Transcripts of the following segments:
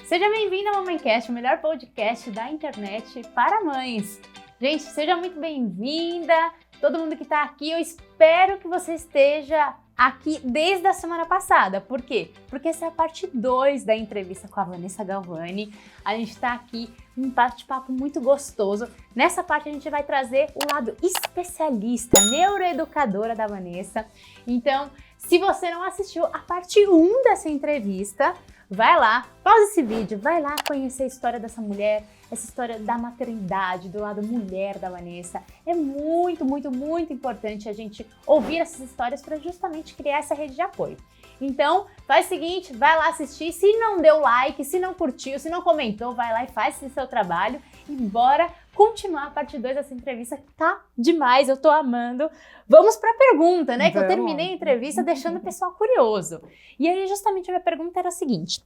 Seja bem-vindo ao MamãeCast, o melhor podcast da internet para mães. Gente, seja muito bem-vinda, todo mundo que está aqui, eu espero que você esteja aqui desde a semana passada. Por quê? Porque essa é a parte 2 da entrevista com a Vanessa Galvani. A gente está aqui num bate-papo muito gostoso. Nessa parte a gente vai trazer o lado especialista, neuroeducadora da Vanessa. Então, se você não assistiu a parte 1 dessa entrevista, vai lá, pausa esse vídeo, vai lá conhecer a história dessa mulher, essa história da maternidade, do lado mulher da Vanessa. É muito, muito, muito importante a gente ouvir essas histórias para justamente criar essa rede de apoio. Então, faz o seguinte, vai lá assistir, se não deu like, se não curtiu, se não comentou, vai lá e faz esse seu trabalho e bora continuar a parte 2 dessa entrevista, que tá demais, eu tô amando. Vamos pra pergunta, né? Que eu terminei a entrevista deixando o pessoal curioso. E aí, justamente, a minha pergunta era a seguinte.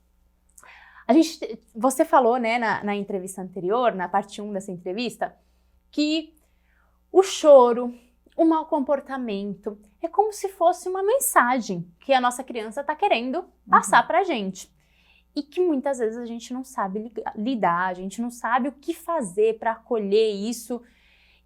Você falou, né, na entrevista anterior, na parte 1 dessa entrevista, que o choro, o mau comportamento, é como se fosse uma mensagem que a nossa criança tá querendo passar pra gente. E que muitas vezes a gente não sabe lidar, a gente não sabe o que fazer para acolher isso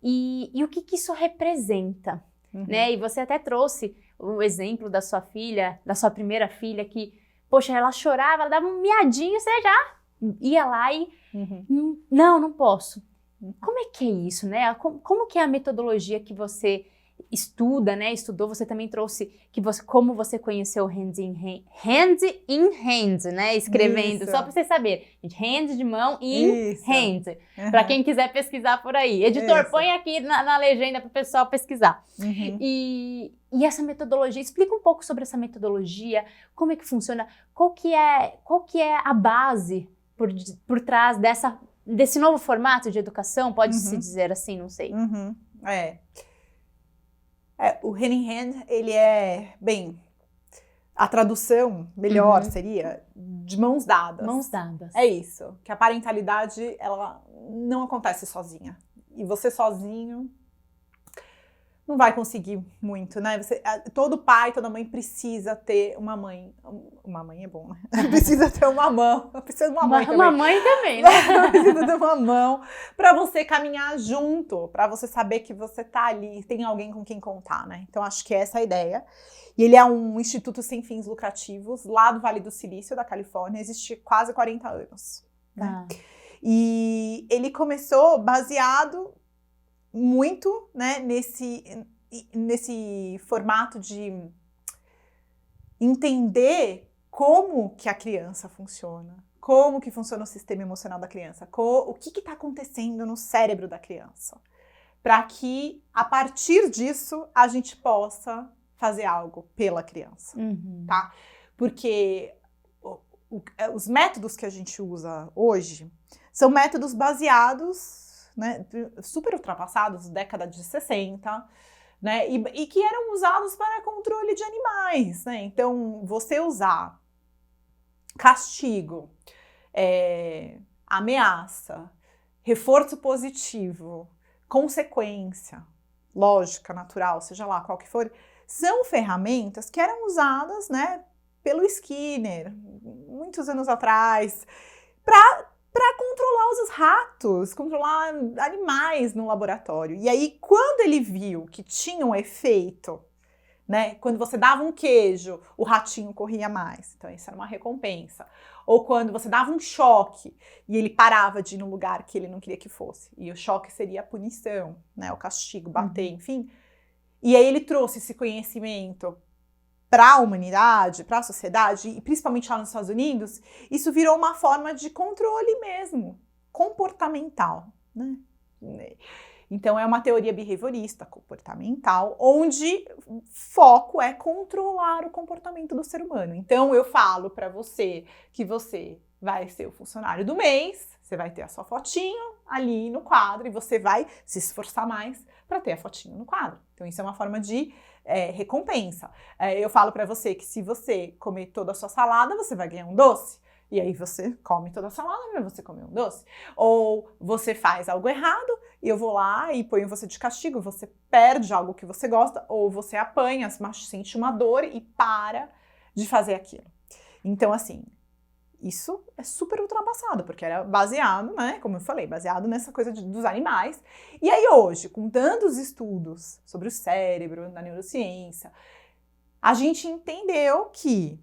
e o que isso representa, né? E você até trouxe o exemplo da sua filha, da sua primeira filha, que, poxa, ela chorava, ela dava um miadinho, você já ia lá e, não posso. Como é que é isso, né? Como que é a metodologia que você estuda, né? Estudou, você também trouxe como você conheceu hand in hand, né? Escrevendo, isso. Só para vocês saberem. Hand de mão, hand. Para quem quiser pesquisar por aí. Editor, põe aqui na legenda para o pessoal pesquisar. E essa metodologia, explica um pouco sobre essa metodologia, como é que funciona, qual que é a base por trás desse novo formato de educação, pode-se dizer assim, não sei. O hand in hand, ele a tradução melhor seria de mãos dadas. Mãos dadas. É isso, que a parentalidade, ela não acontece sozinha. E você sozinho não vai conseguir muito, né? Todo pai, toda mãe precisa ter uma mãe. Uma mãe é bom, né? Precisa ter uma mão. Precisa de uma mãe também. Uma mãe também, né? Precisa ter uma mão para você caminhar junto, para você saber que você tá ali, tem alguém com quem contar, né? Então, acho que essa é a ideia. E ele é um instituto sem fins lucrativos, lá do Vale do Silício, da Califórnia, existe quase 40 anos. Né? E ele começou baseado muito, né, nesse formato de entender como que a criança funciona, como que funciona o sistema emocional da criança, o que está acontecendo no cérebro da criança, para que, a partir disso, a gente possa fazer algo pela criança, tá? Porque os métodos que a gente usa hoje são métodos baseados, né, super ultrapassados, década de 60, né, e que eram usados para controle de animais, né? Então, você usar castigo, ameaça, reforço positivo, consequência, lógica, natural, seja lá qual que for, são ferramentas que eram usadas, né, pelo Skinner, muitos anos atrás, para controlar os ratos, controlar animais no laboratório. E aí, quando ele viu que tinha um efeito, né, quando você dava um queijo, o ratinho corria mais. Então, isso era uma recompensa. Ou quando você dava um choque e ele parava de ir no lugar que ele não queria que fosse. E o choque seria a punição, né, o castigo, bater, enfim. E aí ele trouxe esse conhecimento para a humanidade, para a sociedade, e principalmente lá nos Estados Unidos, isso virou uma forma de controle mesmo, comportamental, né? Então, é uma teoria behaviorista, comportamental, onde o foco é controlar o comportamento do ser humano. Então, eu falo para você que você vai ser o funcionário do mês, você vai ter a sua fotinho ali no quadro e você vai se esforçar mais para ter a fotinho no quadro. Então, isso é uma forma de recompensa. Eu falo para você que se você comer toda a sua salada, você vai ganhar um doce. E aí você come toda a salada para você comer um doce. Ou você faz algo errado e eu vou lá e ponho você de castigo, você perde algo que você gosta, ou você apanha, sente uma dor e para de fazer aquilo. Então, assim, isso é super ultrapassado, porque era baseado, né, como eu falei, baseado nessa coisa dos animais. E aí hoje, com tantos estudos sobre o cérebro, na neurociência, a gente entendeu que,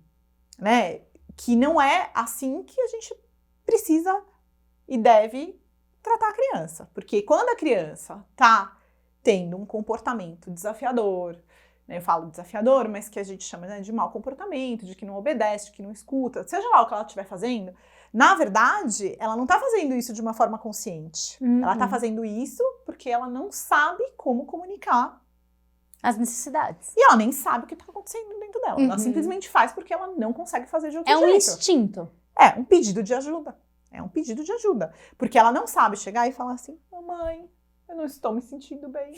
né, que não é assim que a gente precisa e deve tratar a criança. Porque quando a criança tá tendo um comportamento desafiador, né, eu falo desafiador, mas que a gente chama, né, de mau comportamento, de que não obedece, de que não escuta, seja lá o que ela estiver fazendo, na verdade, ela não tá fazendo isso de uma forma consciente. Ela tá fazendo isso porque ela não sabe como comunicar as necessidades. e ela nem sabe o que tá acontecendo dentro dela. Ela simplesmente faz porque ela não consegue fazer de outro jeito. É um instinto. É um pedido de ajuda. É um pedido de ajuda. Porque ela não sabe chegar e falar assim, mamãe, eu não estou me sentindo bem.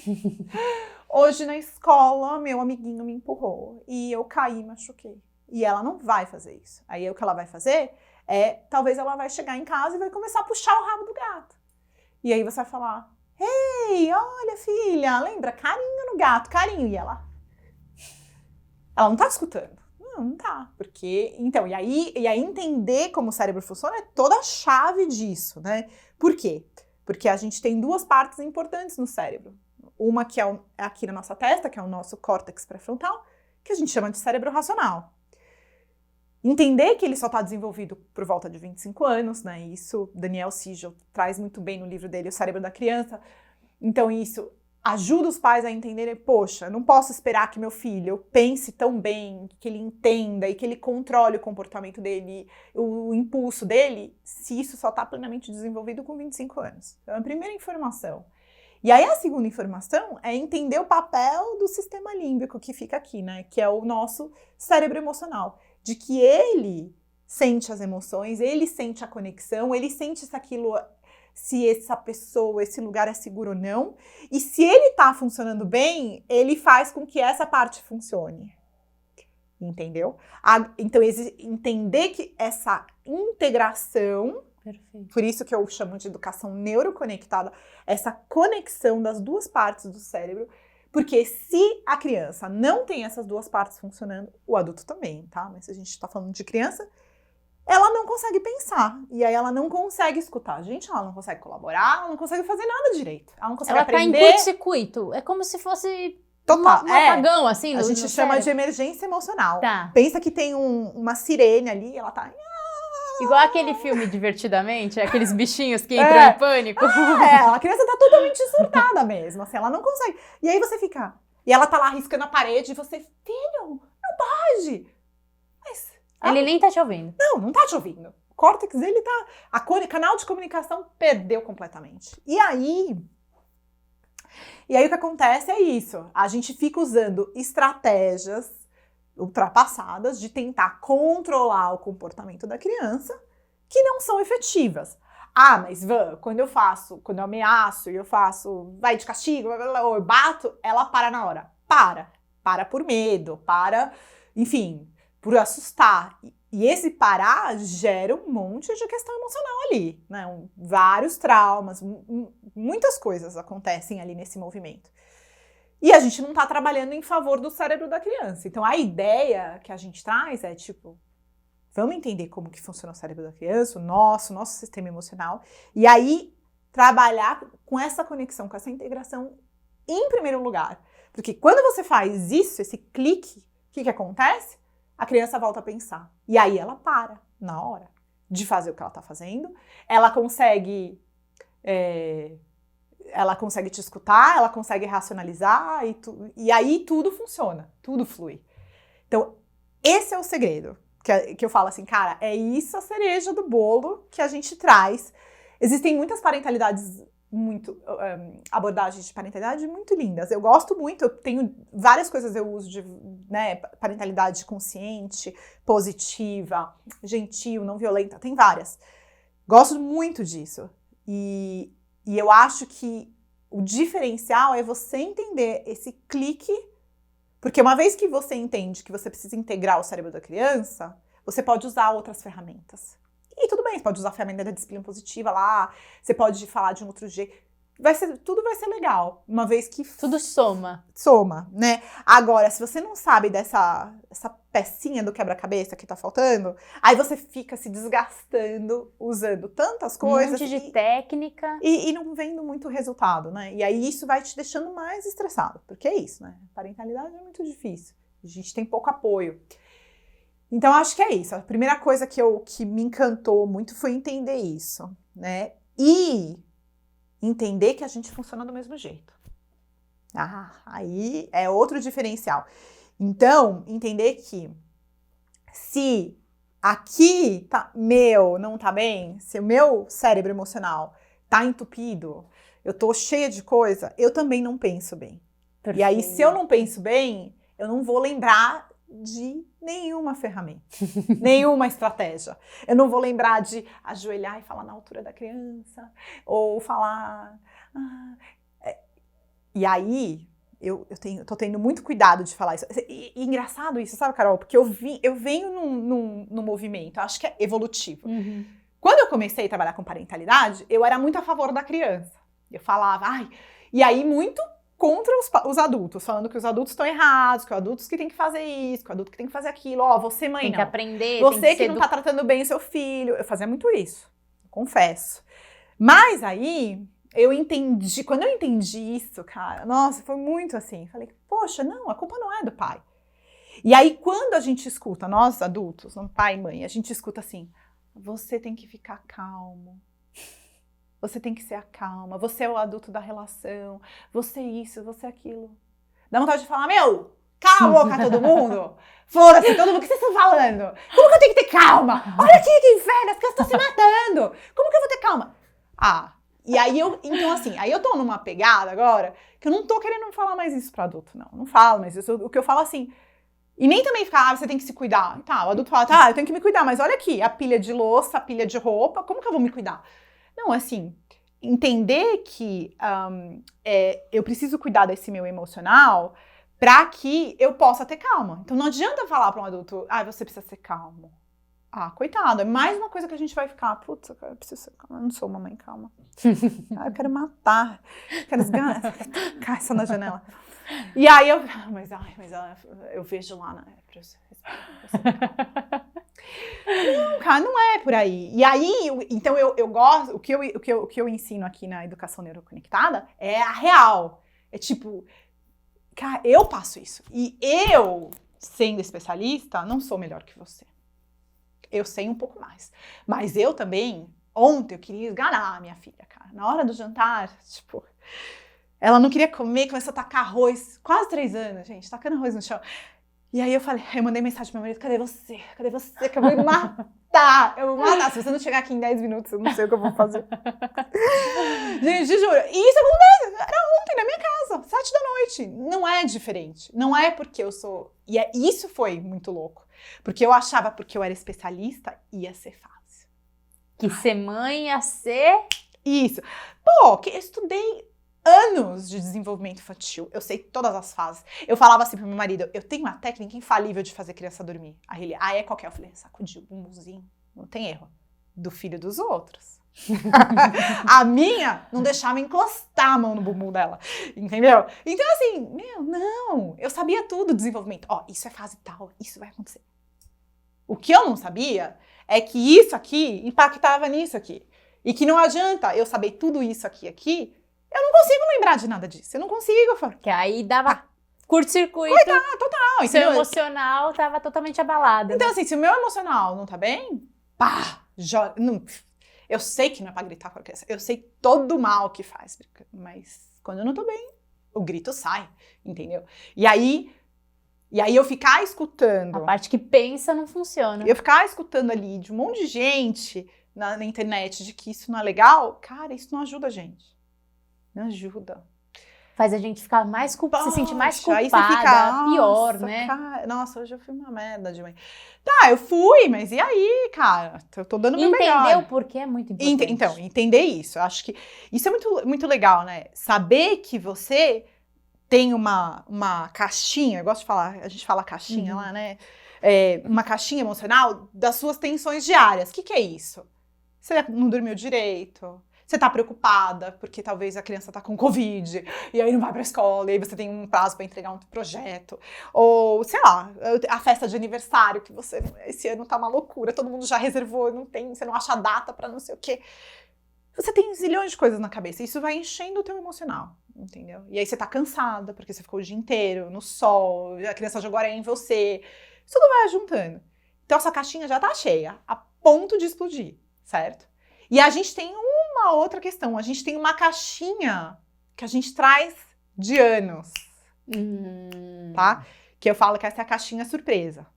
Hoje na escola, meu amiguinho me empurrou e eu caí e machuquei. E ela não vai fazer isso. Aí o que ela vai fazer é, talvez ela vai chegar em casa e vai começar a puxar o rabo do gato. E aí você vai falar, ei, olha filha, lembra? Carinho no gato, carinho. E ela não tá escutando. Não tá, porque... Então, e aí entender como o cérebro funciona é toda a chave disso, né? Por quê? Porque a gente tem duas partes importantes no cérebro. Uma que é aqui na nossa testa, que é o nosso córtex pré-frontal, que a gente chama de cérebro racional. Entender que ele só está desenvolvido por volta de 25 anos, né? Isso Daniel Siegel traz muito bem no livro dele, O Cérebro da Criança. Então isso ajuda os pais a entenderem, poxa, eu não posso esperar que meu filho pense tão bem, que ele entenda e que ele controle o comportamento dele, o impulso dele, se isso só está plenamente desenvolvido com 25 anos. Então é a primeira informação. E aí a segunda informação é entender o papel do sistema límbico que fica aqui, né? Que é o nosso cérebro emocional. De que ele sente as emoções, ele sente a conexão, ele sente se essa pessoa, esse lugar é seguro ou não. E se ele tá funcionando bem, ele faz com que essa parte funcione. Entendeu? Então, entender que essa integração, perfeito, por isso que eu chamo de educação neuroconectada, essa conexão das duas partes do cérebro, porque se a criança não tem essas duas partes funcionando, o adulto também, tá? Mas se a gente tá falando de criança, ela não consegue pensar. E aí ela não consegue escutar. Gente, ela não consegue colaborar, ela não consegue fazer nada direito. Ela não consegue aprender. Ela tá em curto-circuito. É como se fosse total. Um apagão, assim, a gente chama de emergência emocional. Tá. Pensa que tem uma sirene ali, ela tá... Igual aquele filme Divertidamente, aqueles bichinhos que entram em pânico. A criança tá totalmente surtada mesmo, assim, ela não consegue. E aí você fica... E ela tá lá riscando a parede e você... Filho, não pode! Mas... Ele nem tá te ouvindo. Não tá te ouvindo. O córtex dele tá... canal de comunicação perdeu completamente. E aí o que acontece é isso. A gente fica usando estratégias ultrapassadas de tentar controlar o comportamento da criança que não são efetivas. Ah, mas Van, quando eu ameaço e eu faço, vai de castigo, ou eu bato, ela para na hora. Para por medo, enfim, por assustar. E esse parar gera um monte de questão emocional ali, né? Vários traumas, muitas coisas acontecem ali nesse movimento. E a gente não tá trabalhando em favor do cérebro da criança. Então a ideia que a gente traz é tipo, vamos entender como que funciona o cérebro da criança, o nosso sistema emocional, e aí trabalhar com essa conexão, com essa integração em primeiro lugar. Porque quando você faz isso, esse clique, o que acontece? A criança volta a pensar. E aí ela para, na hora, de fazer o que ela tá fazendo. Ela consegue te escutar, ela consegue racionalizar, e aí tudo funciona, tudo flui. Então, esse é o segredo, que eu falo assim, cara, é isso a cereja do bolo que a gente traz. Existem muitas parentalidades, abordagens de parentalidade muito lindas. Eu gosto muito, eu tenho várias coisas eu uso de, né, parentalidade consciente, positiva, gentil, não violenta, tem várias. Gosto muito disso. E eu acho que o diferencial é você entender esse clique, porque uma vez que você entende que você precisa integrar o cérebro da criança, você pode usar outras ferramentas. E tudo bem, você pode usar a ferramenta da disciplina positiva lá, você pode falar de um outro jeito. tudo vai ser legal, uma vez que Tudo soma. né? Agora, se você não sabe essa pecinha do quebra-cabeça que tá faltando, aí você fica se desgastando, usando tantas coisas. Um monte de técnica. E não vendo muito resultado, né? E aí isso vai te deixando mais estressado, porque é isso, né? Parentalidade é muito difícil, a gente tem pouco apoio. Então, acho que é isso. A primeira coisa que me encantou muito foi entender isso, né? E entender que a gente funciona do mesmo jeito. Aí é outro diferencial. Então, entender que se aqui não tá bem, se o meu cérebro emocional tá entupido, eu tô cheia de coisa, eu também não penso bem. Perfeito. E aí, se eu não penso bem, eu não vou lembrar de nenhuma ferramenta, nenhuma estratégia. Eu não vou lembrar de ajoelhar e falar na altura da criança, ou falar... E aí, eu tô tendo muito cuidado de falar isso. E engraçado isso, sabe, Carol? Porque eu venho num movimento, acho que é evolutivo. Uhum. Quando eu comecei a trabalhar com parentalidade, eu era muito a favor da criança. Eu falava, e aí muito contra os adultos, falando que os adultos estão errados, que os adultos que tem que fazer isso, que o adulto que tem que fazer aquilo, você mãe tem não. Tem que aprender, você tem que não tá tratando bem o seu filho. Eu fazia muito isso, confesso. Mas aí, quando eu entendi isso, cara, nossa, foi muito assim. Falei, poxa, não, a culpa não é do pai. E aí, quando a gente escuta, nós adultos, pai e mãe, a gente escuta assim, você tem que ficar calmo. Você tem que ser a calma, você é o adulto da relação, você isso, você aquilo. Dá vontade de falar, calma, todo mundo. Foda-se, todo mundo, o que vocês estão falando? Como que eu tenho que ter calma? Olha aqui que inferno, as crianças estão se matando. Como que eu vou ter calma? E aí aí eu tô numa pegada agora, que eu não tô querendo falar mais isso pra adulto, não falo mais isso. O que eu falo assim, e nem também ficar, você tem que se cuidar. O adulto fala, eu tenho que me cuidar, mas olha aqui, a pilha de louça, a pilha de roupa, como que eu vou me cuidar? Não, assim, entender que eu preciso cuidar desse meu emocional para que eu possa ter calma. Então, não adianta falar para um adulto, você precisa ser calmo. Coitado, é mais uma coisa que a gente vai ficar, putz, eu preciso ser calma, eu não sou uma mãe calma. Eu quero matar, quero tacar essa na janela. E aí eu vejo lá, né? Não, cara, não é por aí. E aí, então eu gosto, o que eu ensino aqui na educação neuroconectada é a real. É tipo, cara, eu passo isso. E eu, sendo especialista, não sou melhor que você. Eu sei um pouco mais. Mas eu também, ontem eu queria esganar a minha filha, cara. Na hora do jantar, tipo, ela não queria comer, começou a tacar arroz. Quase 3 anos, gente, tacando arroz no chão. E aí eu mandei mensagem pro meu marido, cadê você? Cadê você? Que eu vou me matar! Eu vou matar. Se você não chegar aqui em 10 minutos, eu não sei o que eu vou fazer. Gente, juro. E isso acontece. Era ontem na minha casa, 7 da noite. Não é diferente. Não é porque eu sou... Isso foi muito louco. Porque eu achava, porque eu era especialista, ia ser fácil. Que ser mãe ia ser... Isso. Pô, que eu estudei... anos de desenvolvimento infantil, eu sei todas as fases. Eu falava assim pro meu marido, eu tenho uma técnica infalível de fazer criança dormir. Aí ele, é qualquer? Eu falei, sacudir o bumbumzinho, não tem erro. Do filho dos outros. A minha, não deixava encostar a mão no bumbum dela, entendeu? Então assim, não, eu sabia tudo do desenvolvimento. Isso é fase tal, isso vai acontecer. O que eu não sabia é que isso aqui impactava nisso aqui. E que não adianta eu saber tudo isso aqui, eu não consigo lembrar de nada disso. Eu não consigo. Que aí dava curto-circuito. Total. Seu emocional tava totalmente abalado. Então, assim, se o meu emocional não tá bem, joga. Eu sei que não é pra gritar com a criança. Eu sei todo o mal que faz. Mas quando eu não tô bem, o grito sai, entendeu? E aí eu ficar escutando... A parte que pensa não funciona. Eu ficar escutando ali de um monte de gente na internet de que isso não é legal, cara, isso não ajuda a gente. Não ajuda. Faz a gente ficar mais se sentir mais culpada, aí você fica, pior, né? Cara, nossa, hoje eu fui uma merda de mãe. Tá, eu fui, mas e aí, cara? Eu tô dando meu melhor. Entender o porquê é muito importante. Então, entender isso. Eu acho que isso é muito, muito legal, né? Saber que você tem uma caixinha, eu gosto de falar, a gente fala caixinha lá, né? Uma caixinha emocional das suas tensões diárias. O que é isso? Você não dormiu direito, Você tá preocupada porque talvez a criança tá com Covid e aí não vai pra escola, e aí você tem um prazo para entregar um projeto. Ou, sei lá, a festa de aniversário que você, esse ano tá uma loucura, todo mundo já reservou, não tem, você não acha a data pra não sei o quê. Você tem zilhões de coisas na cabeça, isso vai enchendo o teu emocional, entendeu? E aí você tá cansada porque você ficou o dia inteiro no sol, a criança jogou areia em você, isso tudo vai juntando. Então essa caixinha já tá cheia, a ponto de explodir, certo? E a gente tem uma outra questão. A gente tem uma caixinha que a gente traz de anos, tá? Que eu falo que essa é a caixinha surpresa,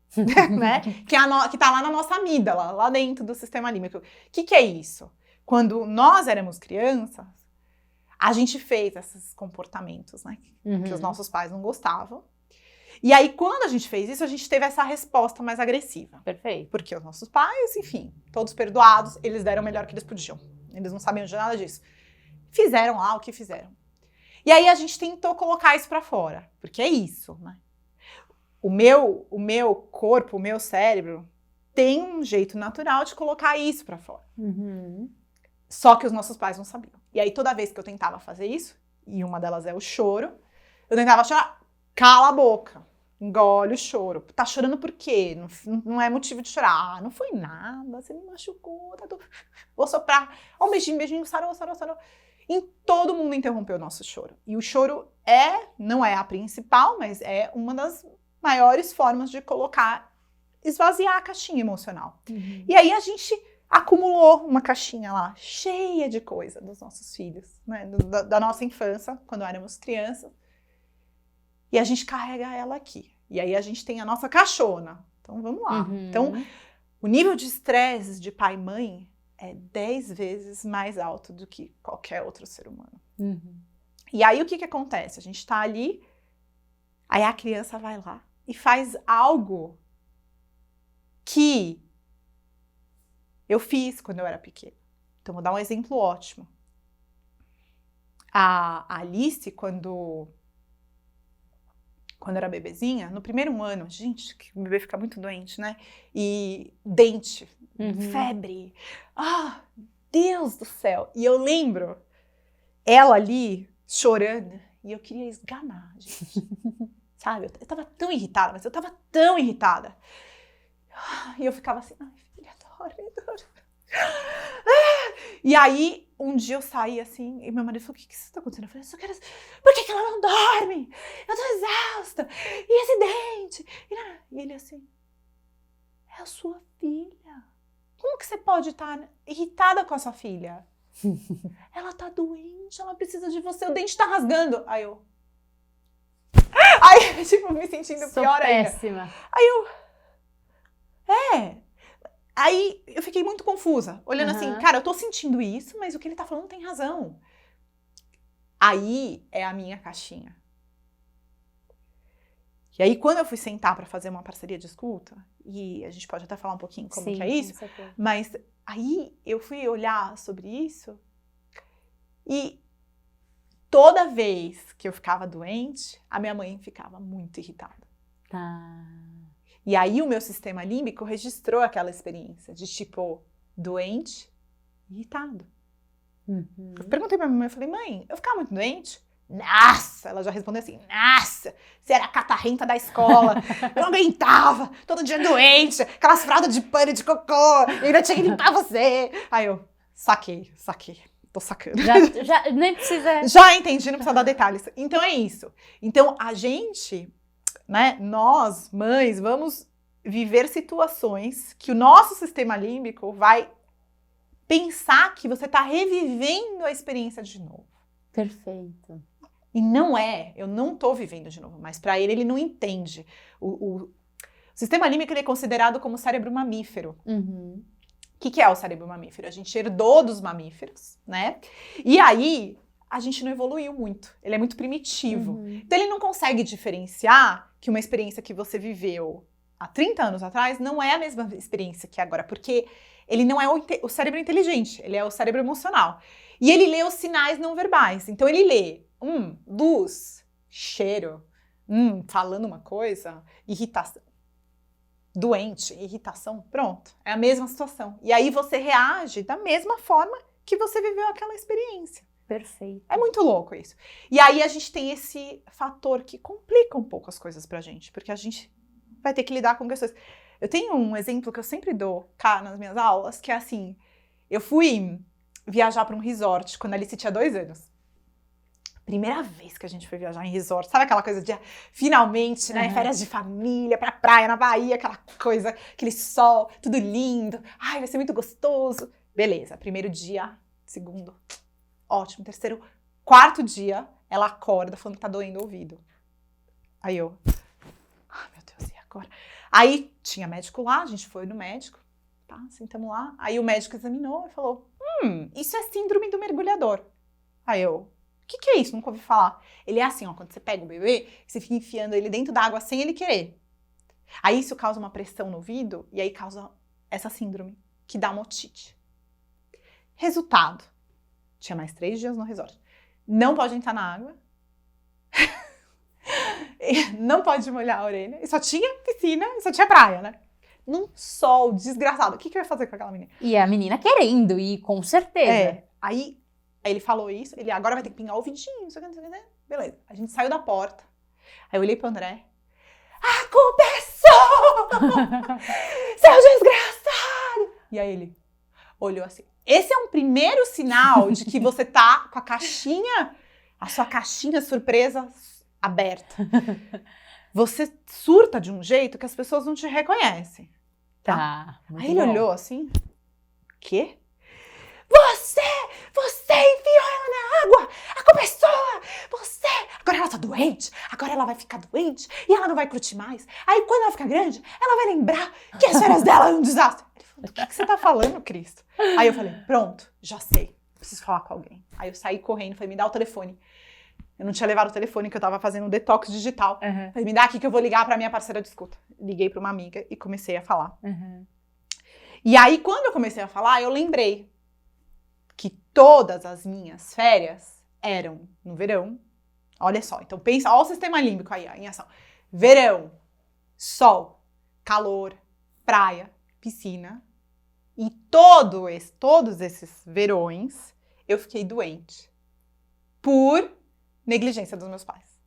né? Que tá lá na nossa amígdala, lá dentro do sistema límbico. O que é isso? Quando nós éramos crianças, a gente fez esses comportamentos, né? Que os nossos pais não gostavam. E aí, quando a gente fez isso, a gente teve essa resposta mais agressiva. Perfeito. Porque os nossos pais, enfim, todos perdoados, eles deram o melhor que eles podiam. Eles não sabiam de nada disso. Fizeram lá o que fizeram. E aí a gente tentou colocar isso pra fora. Porque é isso, né? O meu corpo, o meu cérebro, tem um jeito natural de colocar isso pra fora. Só que os nossos pais não sabiam. E aí, toda vez que eu tentava fazer isso, e uma delas é o choro, eu tentava chorar, cala a boca. Engole o choro. Tá chorando por quê? Não é motivo de chorar. Ah, não foi nada, você me machucou. Tá tudo... Vou soprar. Ó, um beijinho, sarou. E todo mundo interrompeu o nosso choro. E o choro não é a principal, mas é uma das maiores formas de esvaziar a caixinha emocional. E aí a gente acumulou uma caixinha lá, cheia de coisa dos nossos filhos, né? Da nossa infância, quando éramos crianças. E a gente carrega ela aqui. E aí a gente tem a nossa caixona. Então, vamos lá. Então, o nível de estresse de pai e mãe é 10 vezes mais alto do que qualquer outro ser humano. E aí, o que acontece? A gente tá ali, aí a criança vai lá e faz algo que eu fiz quando eu era pequena. Então, vou dar um exemplo ótimo. A Alice, quando era bebezinha, no primeiro ano, gente, que o bebê fica muito doente, né? E dente, febre. Ah, Deus do céu! E eu lembro ela ali chorando e eu queria esganar, gente. Sabe? Eu tava tão irritada, mas eu tava tão irritada. E eu ficava assim, ai, filha, adoro. E aí, um dia eu saí assim, e meu marido falou, o que está acontecendo? Eu falei, eu só quero... Por que ela não dorme? Eu tô exausta. E esse dente? E ele assim, é a sua filha. Como que você pode estar irritada com a sua filha? Ela tá doente, ela precisa de você, o dente tá rasgando. Aí, tipo, me sentindo pior ainda. Péssima. Aí eu fiquei muito confusa, olhando assim, cara, eu tô sentindo isso, mas o que ele tá falando tem razão. Aí é a minha caixinha. E aí, quando eu fui sentar pra fazer uma parceria de escuta, e a gente pode até falar um pouquinho como que é isso, mas aí eu fui olhar sobre isso, e toda vez que eu ficava doente, a minha mãe ficava muito irritada. Tá. E aí o meu sistema límbico registrou aquela experiência de tipo, doente, irritado. Eu perguntei pra minha mãe, eu falei, mãe, eu ficava muito doente? Nossa! Ela já respondeu assim, nossa! Você era a catarrenta da escola, eu não aguentava, todo dia doente, aquelas fraldas de pano de cocô, e ainda tinha que limpar você. Aí eu, saquei, tô sacando. Já nem precisa... Já entendi, não precisa dar detalhes. Então é isso. Então a gente... né? Nós, mães, vamos viver situações que o nosso sistema límbico vai pensar que você está revivendo a experiência de novo. Perfeito. E não é, eu não estou vivendo de novo, mas para ele não entende. O sistema límbico ele é considerado como cérebro mamífero. O que é o cérebro mamífero? A gente herdou dos mamíferos, né? E aí... a gente não evoluiu muito. Ele é muito primitivo. Então, ele não consegue diferenciar que uma experiência que você viveu há 30 anos atrás não é a mesma experiência que agora, porque ele não é o cérebro inteligente, ele é o cérebro emocional. E ele lê os sinais não verbais. Então, ele lê luz, cheiro, falando uma coisa, irritação. Doente, irritação, pronto. É a mesma situação. E aí, você reage da mesma forma que você viveu aquela experiência. Perfeito. É muito louco isso. E aí a gente tem esse fator que complica um pouco as coisas pra gente, porque a gente vai ter que lidar com questões. Eu tenho um exemplo que eu sempre dou cá nas minhas aulas, que é assim, eu fui viajar para um resort quando a Alice tinha 2 anos. Primeira vez que a gente foi viajar em resort, sabe aquela coisa de finalmente, né, férias de família, pra praia, na Bahia, aquela coisa, aquele sol, tudo lindo, ai, vai ser muito gostoso. Beleza, primeiro dia, segundo, ótimo, terceiro, quarto dia, ela acorda falando que tá doendo o ouvido. Aí eu, ai meu Deus, e agora? Aí tinha médico lá, a gente foi no médico, tá, sentamos lá, aí o médico examinou e falou, isso é síndrome do mergulhador. Aí eu, o que é isso? Nunca ouvi falar. Ele é assim, ó, quando você pega o bebê, você fica enfiando ele dentro da água sem ele querer. Aí isso causa uma pressão no ouvido e aí causa essa síndrome, que dá uma otite. Resultado, tinha mais 3 dias no resort. Não pode entrar na água, não pode molhar a orelha, e só tinha piscina, e só tinha praia, né? Num sol desgraçado. O que eu ia fazer com aquela menina? E a menina querendo ir, com certeza. Aí ele falou isso, ele agora vai ter que pingar o ouvidinho, não sei o que. Beleza, a gente saiu da porta, aí eu olhei pro André, a culpa é sua! Seu desgraçado! E aí ele olhou assim, esse é um primeiro sinal de que você tá com a sua caixinha surpresa aberta. Você surta de um jeito que as pessoas não te reconhecem. Tá? Aí ele olhou assim, quê? Você enfiou ela na água! A culpa é sua! Você! Agora ela tá doente, agora ela vai ficar doente e ela não vai curtir mais. Aí quando ela ficar grande, ela vai lembrar que as férias dela é um desastre. Ele falou, do que você tá falando, Cristo? Aí eu falei, pronto, já sei, preciso falar com alguém. Aí eu saí correndo, falei, me dá o telefone. Eu não tinha levado o telefone, que eu tava fazendo um detox digital. Falei, me dá aqui que eu vou ligar pra minha parceira de escuta. Liguei pra uma amiga e comecei a falar. E aí, quando eu comecei a falar, eu lembrei que todas as minhas férias eram no verão. Olha só, então pensa, olha o sistema límbico aí, ó, em ação. Verão, sol, calor, praia, piscina. E todos esses verões, eu fiquei doente. Por negligência dos meus pais.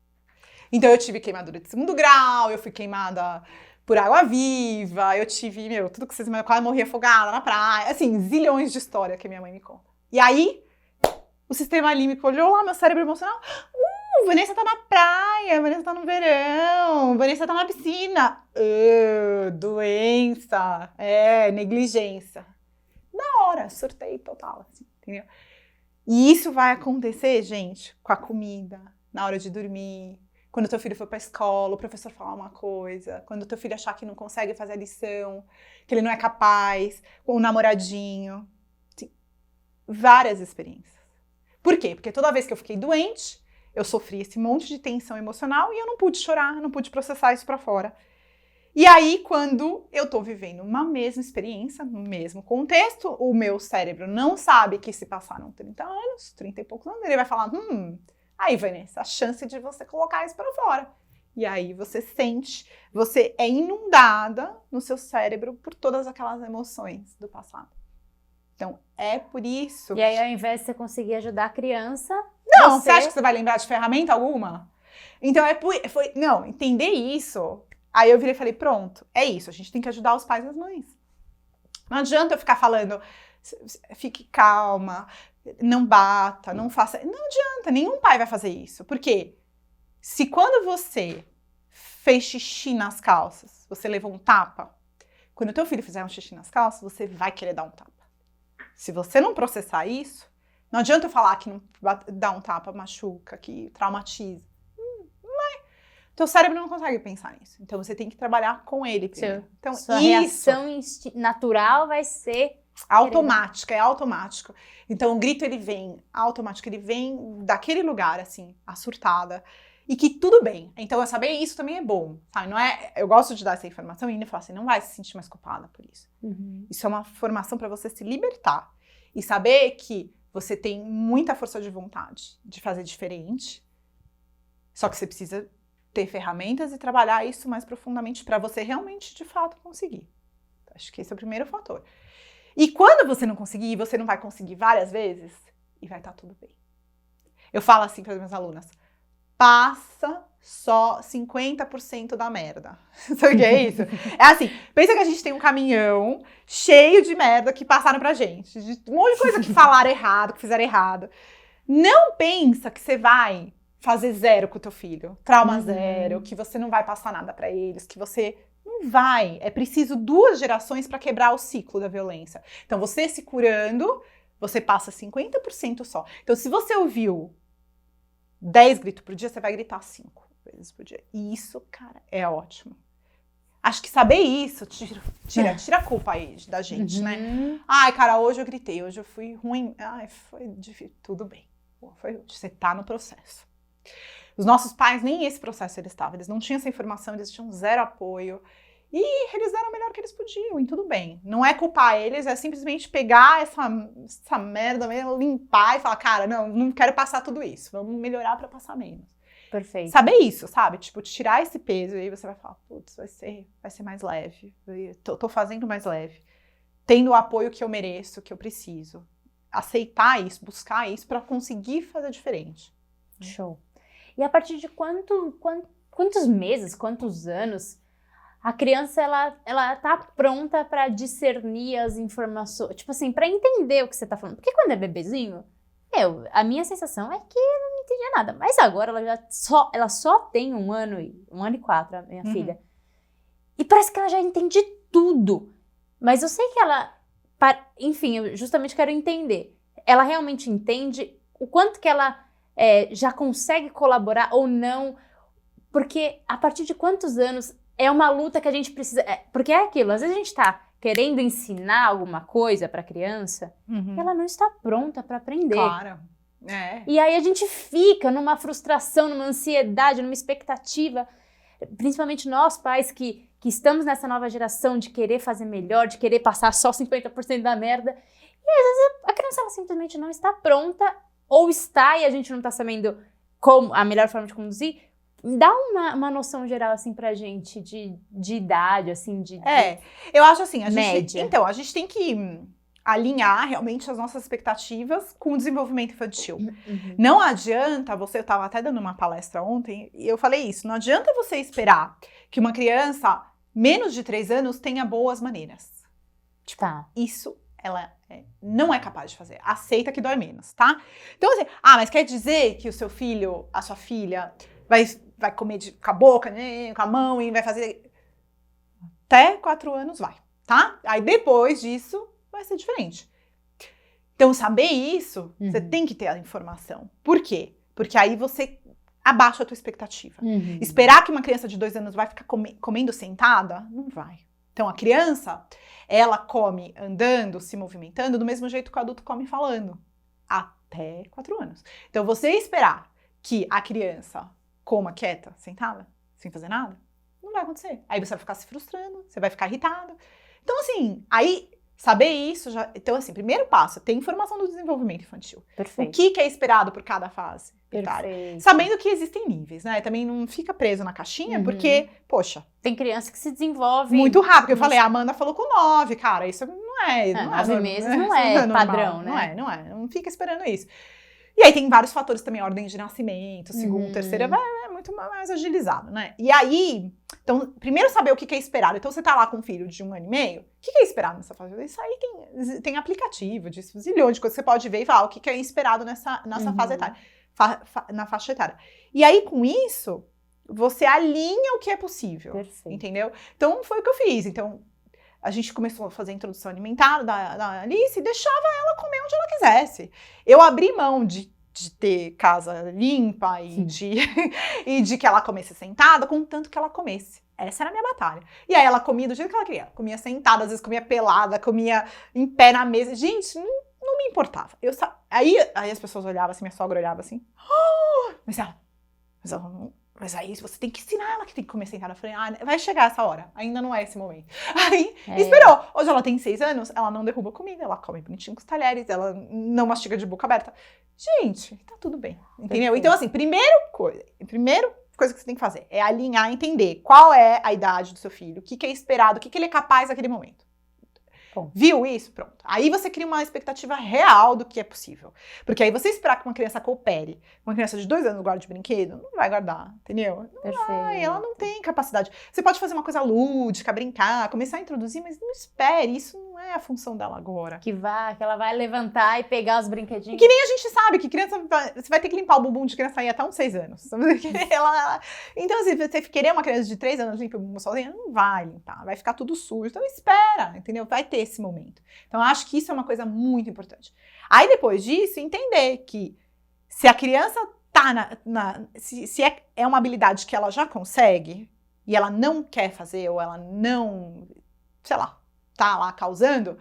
Então eu tive queimadura de 2º grau, eu fui queimada por água viva, eu tive, tudo que vocês imaginam, quase morri afogada na praia, assim, zilhões de história que minha mãe me conta. E aí, o sistema límbico olhou lá, meu cérebro emocional, Vanessa tá na praia, Vanessa tá no verão, Vanessa tá na piscina. Doença, negligência. Na hora, surtei total, assim, entendeu? E isso vai acontecer, gente, com a comida, na hora de dormir, quando o teu filho for pra escola, o professor falar uma coisa, quando o teu filho achar que não consegue fazer a lição, que ele não é capaz, com o namoradinho. Sim, várias experiências. Por quê? Porque toda vez que eu fiquei doente, eu sofri esse monte de tensão emocional e eu não pude chorar, não pude processar isso pra fora. E aí, quando eu tô vivendo uma mesma experiência, no mesmo contexto, o meu cérebro não sabe que se passaram 30 anos, 30 e poucos anos, ele vai falar, aí, Vanessa, a chance de você colocar isso pra fora. E aí você sente, você é inundada no seu cérebro por todas aquelas emoções do passado. Então, é por isso... E aí, ao invés de você conseguir ajudar a criança... Não, você acha que você vai lembrar de ferramenta alguma? Então, não, entender isso... Aí eu virei e falei, pronto, é isso, a gente tem que ajudar os pais e as mães. Não adianta eu ficar falando, fique calma, não bata, não faça... Não adianta, nenhum pai vai fazer isso. Por quê? Se quando você fez xixi nas calças, você levou um tapa, quando o teu filho fizer um xixi nas calças, você vai querer dar um tapa. Se você não processar isso, não adianta eu falar que não dar um tapa machuca, que traumatiza. Teu cérebro não consegue pensar nisso. Então, você tem que trabalhar com ele primeiro. Então, sua reação natural vai ser... automática, é automático. Então, o grito, ele vem automático, ele vem daquele lugar, assim, a surtada. E que tudo bem. Então, eu saber isso também é bom, sabe? Não é, eu gosto de dar essa informação e ainda falar assim, não vai se sentir mais culpada por isso. Isso é uma formação para você se libertar. E saber que você tem muita força de vontade de fazer diferente. Só que você precisa... ter ferramentas e trabalhar isso mais profundamente para você realmente, de fato, conseguir. Acho que esse é o primeiro fator. E quando você não conseguir, você não vai conseguir várias vezes, e vai estar tudo bem. Eu falo assim para as minhas alunas, passa só 50% da merda. Sabe o que é isso? É assim, pensa que a gente tem um caminhão cheio de merda que passaram pra gente, de um monte de coisa que falaram errado, que fizeram errado. Não pensa que você vai fazer zero com o teu filho, trauma zero, que você não vai passar nada pra eles, que você não vai. É preciso 2 gerações pra quebrar o ciclo da violência. Então, você se curando, você passa 50% só. Então, se você ouviu 10 gritos por dia, você vai gritar 5 vezes por dia. E isso, cara, é ótimo. Acho que saber isso tira a culpa aí da gente, né? Ai, cara, hoje eu gritei, hoje eu fui ruim. Ai, foi difícil. Tudo bem. Você tá no processo. Os nossos pais, nem esse processo eles estavam. Eles não tinham essa informação, eles tinham zero apoio. E eles deram o melhor que eles podiam, e tudo bem. Não é culpar eles, é simplesmente pegar essa merda mesmo, limpar e falar, cara, não quero passar tudo isso. Vamos melhorar pra passar menos. Perfeito. Saber isso, sabe? Tipo, tirar esse peso e aí você vai falar, putz, vai ser mais leve. Tô fazendo mais leve. Tendo o apoio que eu mereço, que eu preciso. Aceitar isso, buscar isso pra conseguir fazer diferente. Show. E a partir de quantos meses, quantos anos a criança ela tá pronta para discernir as informações, tipo assim, para entender o que você tá falando? Porque quando é bebezinho, a minha sensação é que ela não entendia nada. Mas agora ela só tem 1 ano e 4, a minha filha. E parece que ela já entende tudo. Mas eu sei que ela, enfim, eu justamente quero entender. Ela realmente entende o quanto que ela já consegue colaborar ou não? Porque a partir de quantos anos é uma luta que a gente precisa... porque é aquilo, às vezes a gente tá querendo ensinar alguma coisa pra criança e ela não está pronta pra aprender. Claro. E aí a gente fica numa frustração, numa ansiedade, numa expectativa, principalmente nós pais que estamos nessa nova geração de querer fazer melhor, de querer passar só 50% da merda. E às vezes a criança ela simplesmente não está pronta, ou está e a gente não está sabendo a melhor forma de conduzir. Dá uma noção geral, assim, pra gente de idade, assim, eu acho assim, média. Então, a gente tem que alinhar realmente as nossas expectativas com o desenvolvimento infantil. Não adianta, eu estava até dando uma palestra ontem, e eu falei isso, não adianta você esperar que uma criança menos de 3 anos tenha boas maneiras. Tipo, isso ela não é capaz de fazer. Aceita que dói menos, tá? Então, assim, mas quer dizer que o seu filho, a sua filha, vai comer com a boca, né, com a mão, e vai fazer... Até 4 anos vai, tá? Aí depois disso, vai ser diferente. Então, saber isso, você tem que ter a informação. Por quê? Porque aí você abaixa a tua expectativa. Esperar que uma criança de 2 anos vai ficar comendo sentada, não vai. Então, a criança, ela come andando, se movimentando, do mesmo jeito que o adulto come falando. Até 4 anos. Então, você esperar que a criança coma quieta, sentada, sem fazer nada, não vai acontecer. Aí você vai ficar se frustrando, você vai ficar irritado. Então, assim, aí, saber isso já... Então, assim, primeiro passo, ter informação do desenvolvimento infantil. Perfeito. O que é esperado por cada fase etária. Sabendo que existem níveis, né? Também não fica preso na caixinha, porque, poxa... Tem criança que se desenvolve... Muito rápido, eu falei, a Amanda falou com 9, cara, isso não é... 9 meses não é padrão, né? Não é, não fica esperando isso. E aí tem vários fatores também, ordem de nascimento, segundo, terceira, é muito mais agilizado, né? E aí, então, primeiro saber o que é esperado. Então, você tá lá com um filho de 1 ano e meio, o que é esperado nessa fase? Isso aí tem aplicativo, de zilhões de coisas que você pode ver e falar o que é esperado nessa fase etária, na faixa etária. E aí, com isso, você alinha o que é possível, entendeu? Então, foi o que eu fiz. Então, a gente começou a fazer a introdução alimentar da Alice e deixava ela comer onde ela quisesse. Eu abri mão de ter casa limpa e de que ela comesse sentada, contanto que ela comesse. Essa era a minha batalha. E aí ela comia do jeito que ela queria. Comia sentada, às vezes comia pelada, comia em pé na mesa. Gente, não me importava. Aí as pessoas olhavam assim, minha sogra olhava assim. Oh! Mas aí você tem que ensinar ela que tem que comer sentada. Eu falei, vai chegar essa hora. Ainda não é esse momento. Aí, esperou. Hoje ela tem 6 anos, ela não derruba comida, ela come bonitinho com os talheres, ela não mastiga de boca aberta. Gente, tá tudo bem. Entendeu? Então, assim, primeira coisa que você tem que fazer é alinhar, entender qual é a idade do seu filho, o que é esperado, o que ele é capaz naquele momento. Bom. Viu isso? Pronto. Aí você cria uma expectativa real do que é possível. Porque aí você esperar que uma criança coopere, uma criança de 2 anos guarde brinquedo, não vai guardar, entendeu? Perfeito. Ela não tem capacidade. Você pode fazer uma coisa lúdica, brincar, começar a introduzir, mas não espere, isso não é a função dela agora. Que ela vai levantar e pegar os brinquedinhos. Que nem a gente sabe que criança, você vai ter que limpar o bumbum de criança aí até uns 6 anos. Então, assim, você querer uma criança de 3 anos limpar o bumbum sozinha, não vai limpar, vai ficar tudo sujo. Então espera, entendeu? Vai ter esse momento. Então, eu acho que isso é uma coisa muito importante. Aí, depois disso, entender que se a criança tá se é uma habilidade que ela já consegue e ela não quer fazer, ou ela não, sei lá, tá lá causando,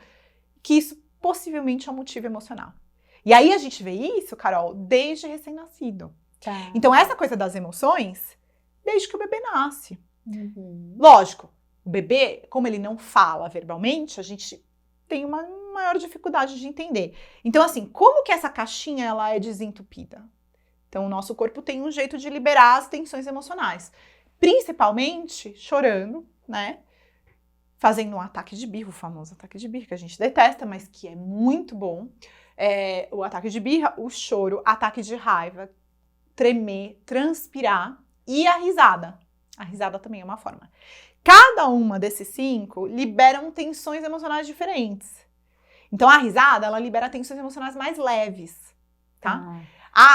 que isso possivelmente é um motivo emocional. E aí a gente vê isso, Carol, desde recém-nascido. Tá. Então, essa coisa das emoções, desde que o bebê nasce. Uhum. Lógico, o bebê, como ele não fala verbalmente, a gente tem uma maior dificuldade de entender. Então, assim, como que essa caixinha ela é desentupida? Então, o nosso corpo tem um jeito de liberar as tensões emocionais. Principalmente chorando, né? Fazendo um ataque de birra, o famoso ataque de birra, que a gente detesta, mas que é muito bom. O ataque de birra, o choro, ataque de raiva, tremer, transpirar e a risada. A risada também é uma forma. Cada uma desses 5 liberam tensões emocionais diferentes. Então, a risada, ela libera tensões emocionais mais leves, tá?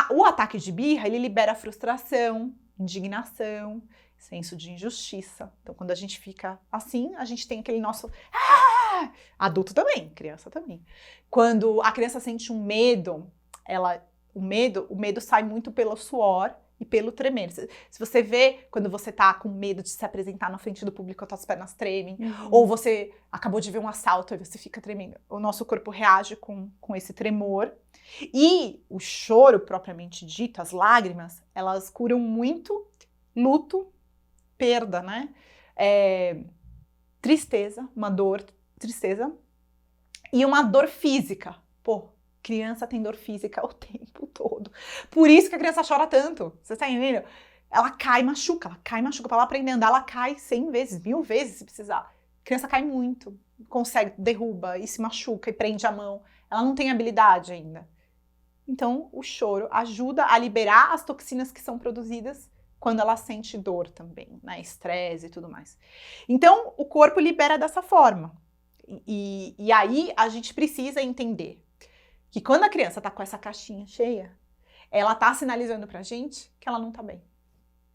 O ataque de birra, ele libera frustração, indignação, senso de injustiça. Então, quando a gente fica assim, a gente tem aquele nosso... Adulto também, criança também. Quando a criança sente um medo, o medo sai muito pelo suor e pelo tremer. Se você vê quando você tá com medo de se apresentar na frente do público, as tuas pernas tremem, ou você acabou de ver um assalto e você fica tremendo. O nosso corpo reage com esse tremor. E o choro, propriamente dito, as lágrimas, elas curam muito luto, perda, né? Tristeza, uma dor, tristeza. E uma dor física. Pô, criança tem dor física o tempo todo. Por isso que a criança chora tanto. Você tá entendendo? Ela cai e machuca. Pra ela aprender a andar, ela cai 100 vezes, 1000 vezes se precisar. A criança cai muito. Consegue, derruba e se machuca e prende a mão. Ela não tem habilidade ainda. Então, o choro ajuda a liberar as toxinas que são produzidas quando ela sente dor também, né? Estresse e tudo mais. Então, o corpo libera dessa forma. E aí, a gente precisa entender que quando a criança tá com essa caixinha cheia, ela tá sinalizando pra gente que ela não tá bem,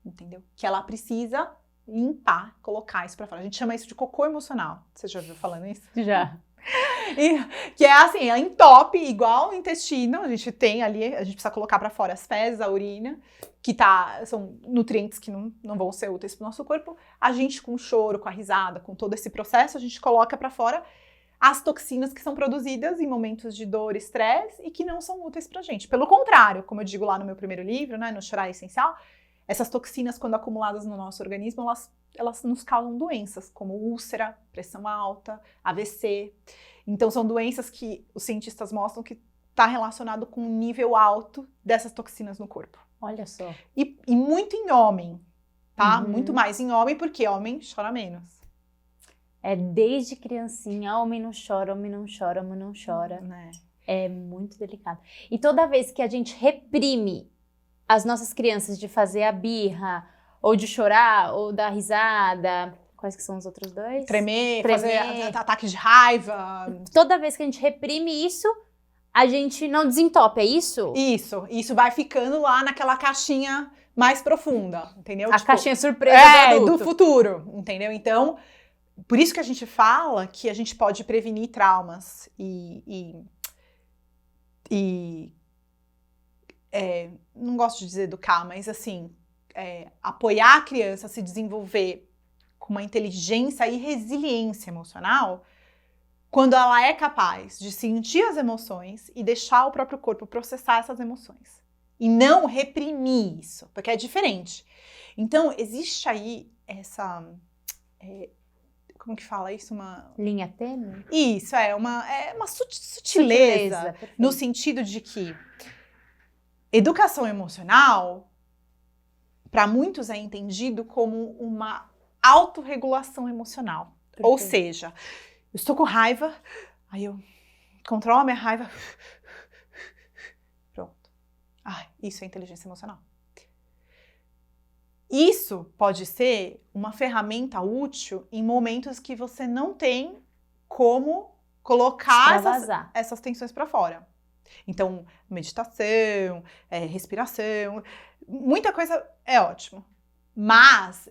entendeu? Que ela precisa limpar, colocar isso pra fora. A gente chama isso de cocô emocional. Você já ouviu falando isso? Já. Que é assim, ela entope igual o intestino, a gente tem ali, a gente precisa colocar pra fora as fezes, a urina, que são nutrientes que não vão ser úteis pro nosso corpo. A gente com o choro, com a risada, com todo esse processo, a gente coloca pra fora as toxinas que são produzidas em momentos de dor, estresse e que não são úteis pra gente. Pelo contrário, como eu digo lá no meu primeiro livro, né, no Chorar é Essencial, essas toxinas, quando acumuladas no nosso organismo, elas nos causam doenças, como úlcera, pressão alta, AVC. Então, são doenças que os cientistas mostram que está relacionado com um nível alto dessas toxinas no corpo. Olha só. E muito em homem, tá? Muito mais em homem, porque homem chora menos. Desde criancinha, homem não chora, homem não chora, homem não chora. Né? É muito delicado. E toda vez que a gente reprime as nossas crianças de fazer a birra, ou de chorar, ou dar risada... Quais que são os outros 2? Tremer, fazer ataque de raiva. Toda vez que a gente reprime isso, a gente não desentope, é isso? Isso vai ficando lá naquela caixinha mais profunda, entendeu? A caixinha surpresa do adulto. Do futuro, entendeu? Então, por isso que a gente fala que a gente pode prevenir traumas não gosto de dizer educar, mas assim, apoiar a criança a se desenvolver com uma inteligência e resiliência emocional, quando ela é capaz de sentir as emoções e deixar o próprio corpo processar essas emoções. E não reprimir isso, porque é diferente. Então, existe aí essa... como que fala isso? Uma... linha tênue? Isso, uma sutileza no sentido de que educação emocional, para muitos, é entendido como uma autorregulação emocional. Perfeito. Ou seja, Eu estou com raiva, aí eu controlo a minha raiva. Pronto. Isso é inteligência emocional. Isso pode ser uma ferramenta útil em momentos que você não tem como colocar essas tensões para fora. Então, meditação, respiração, muita coisa é ótimo. Mas,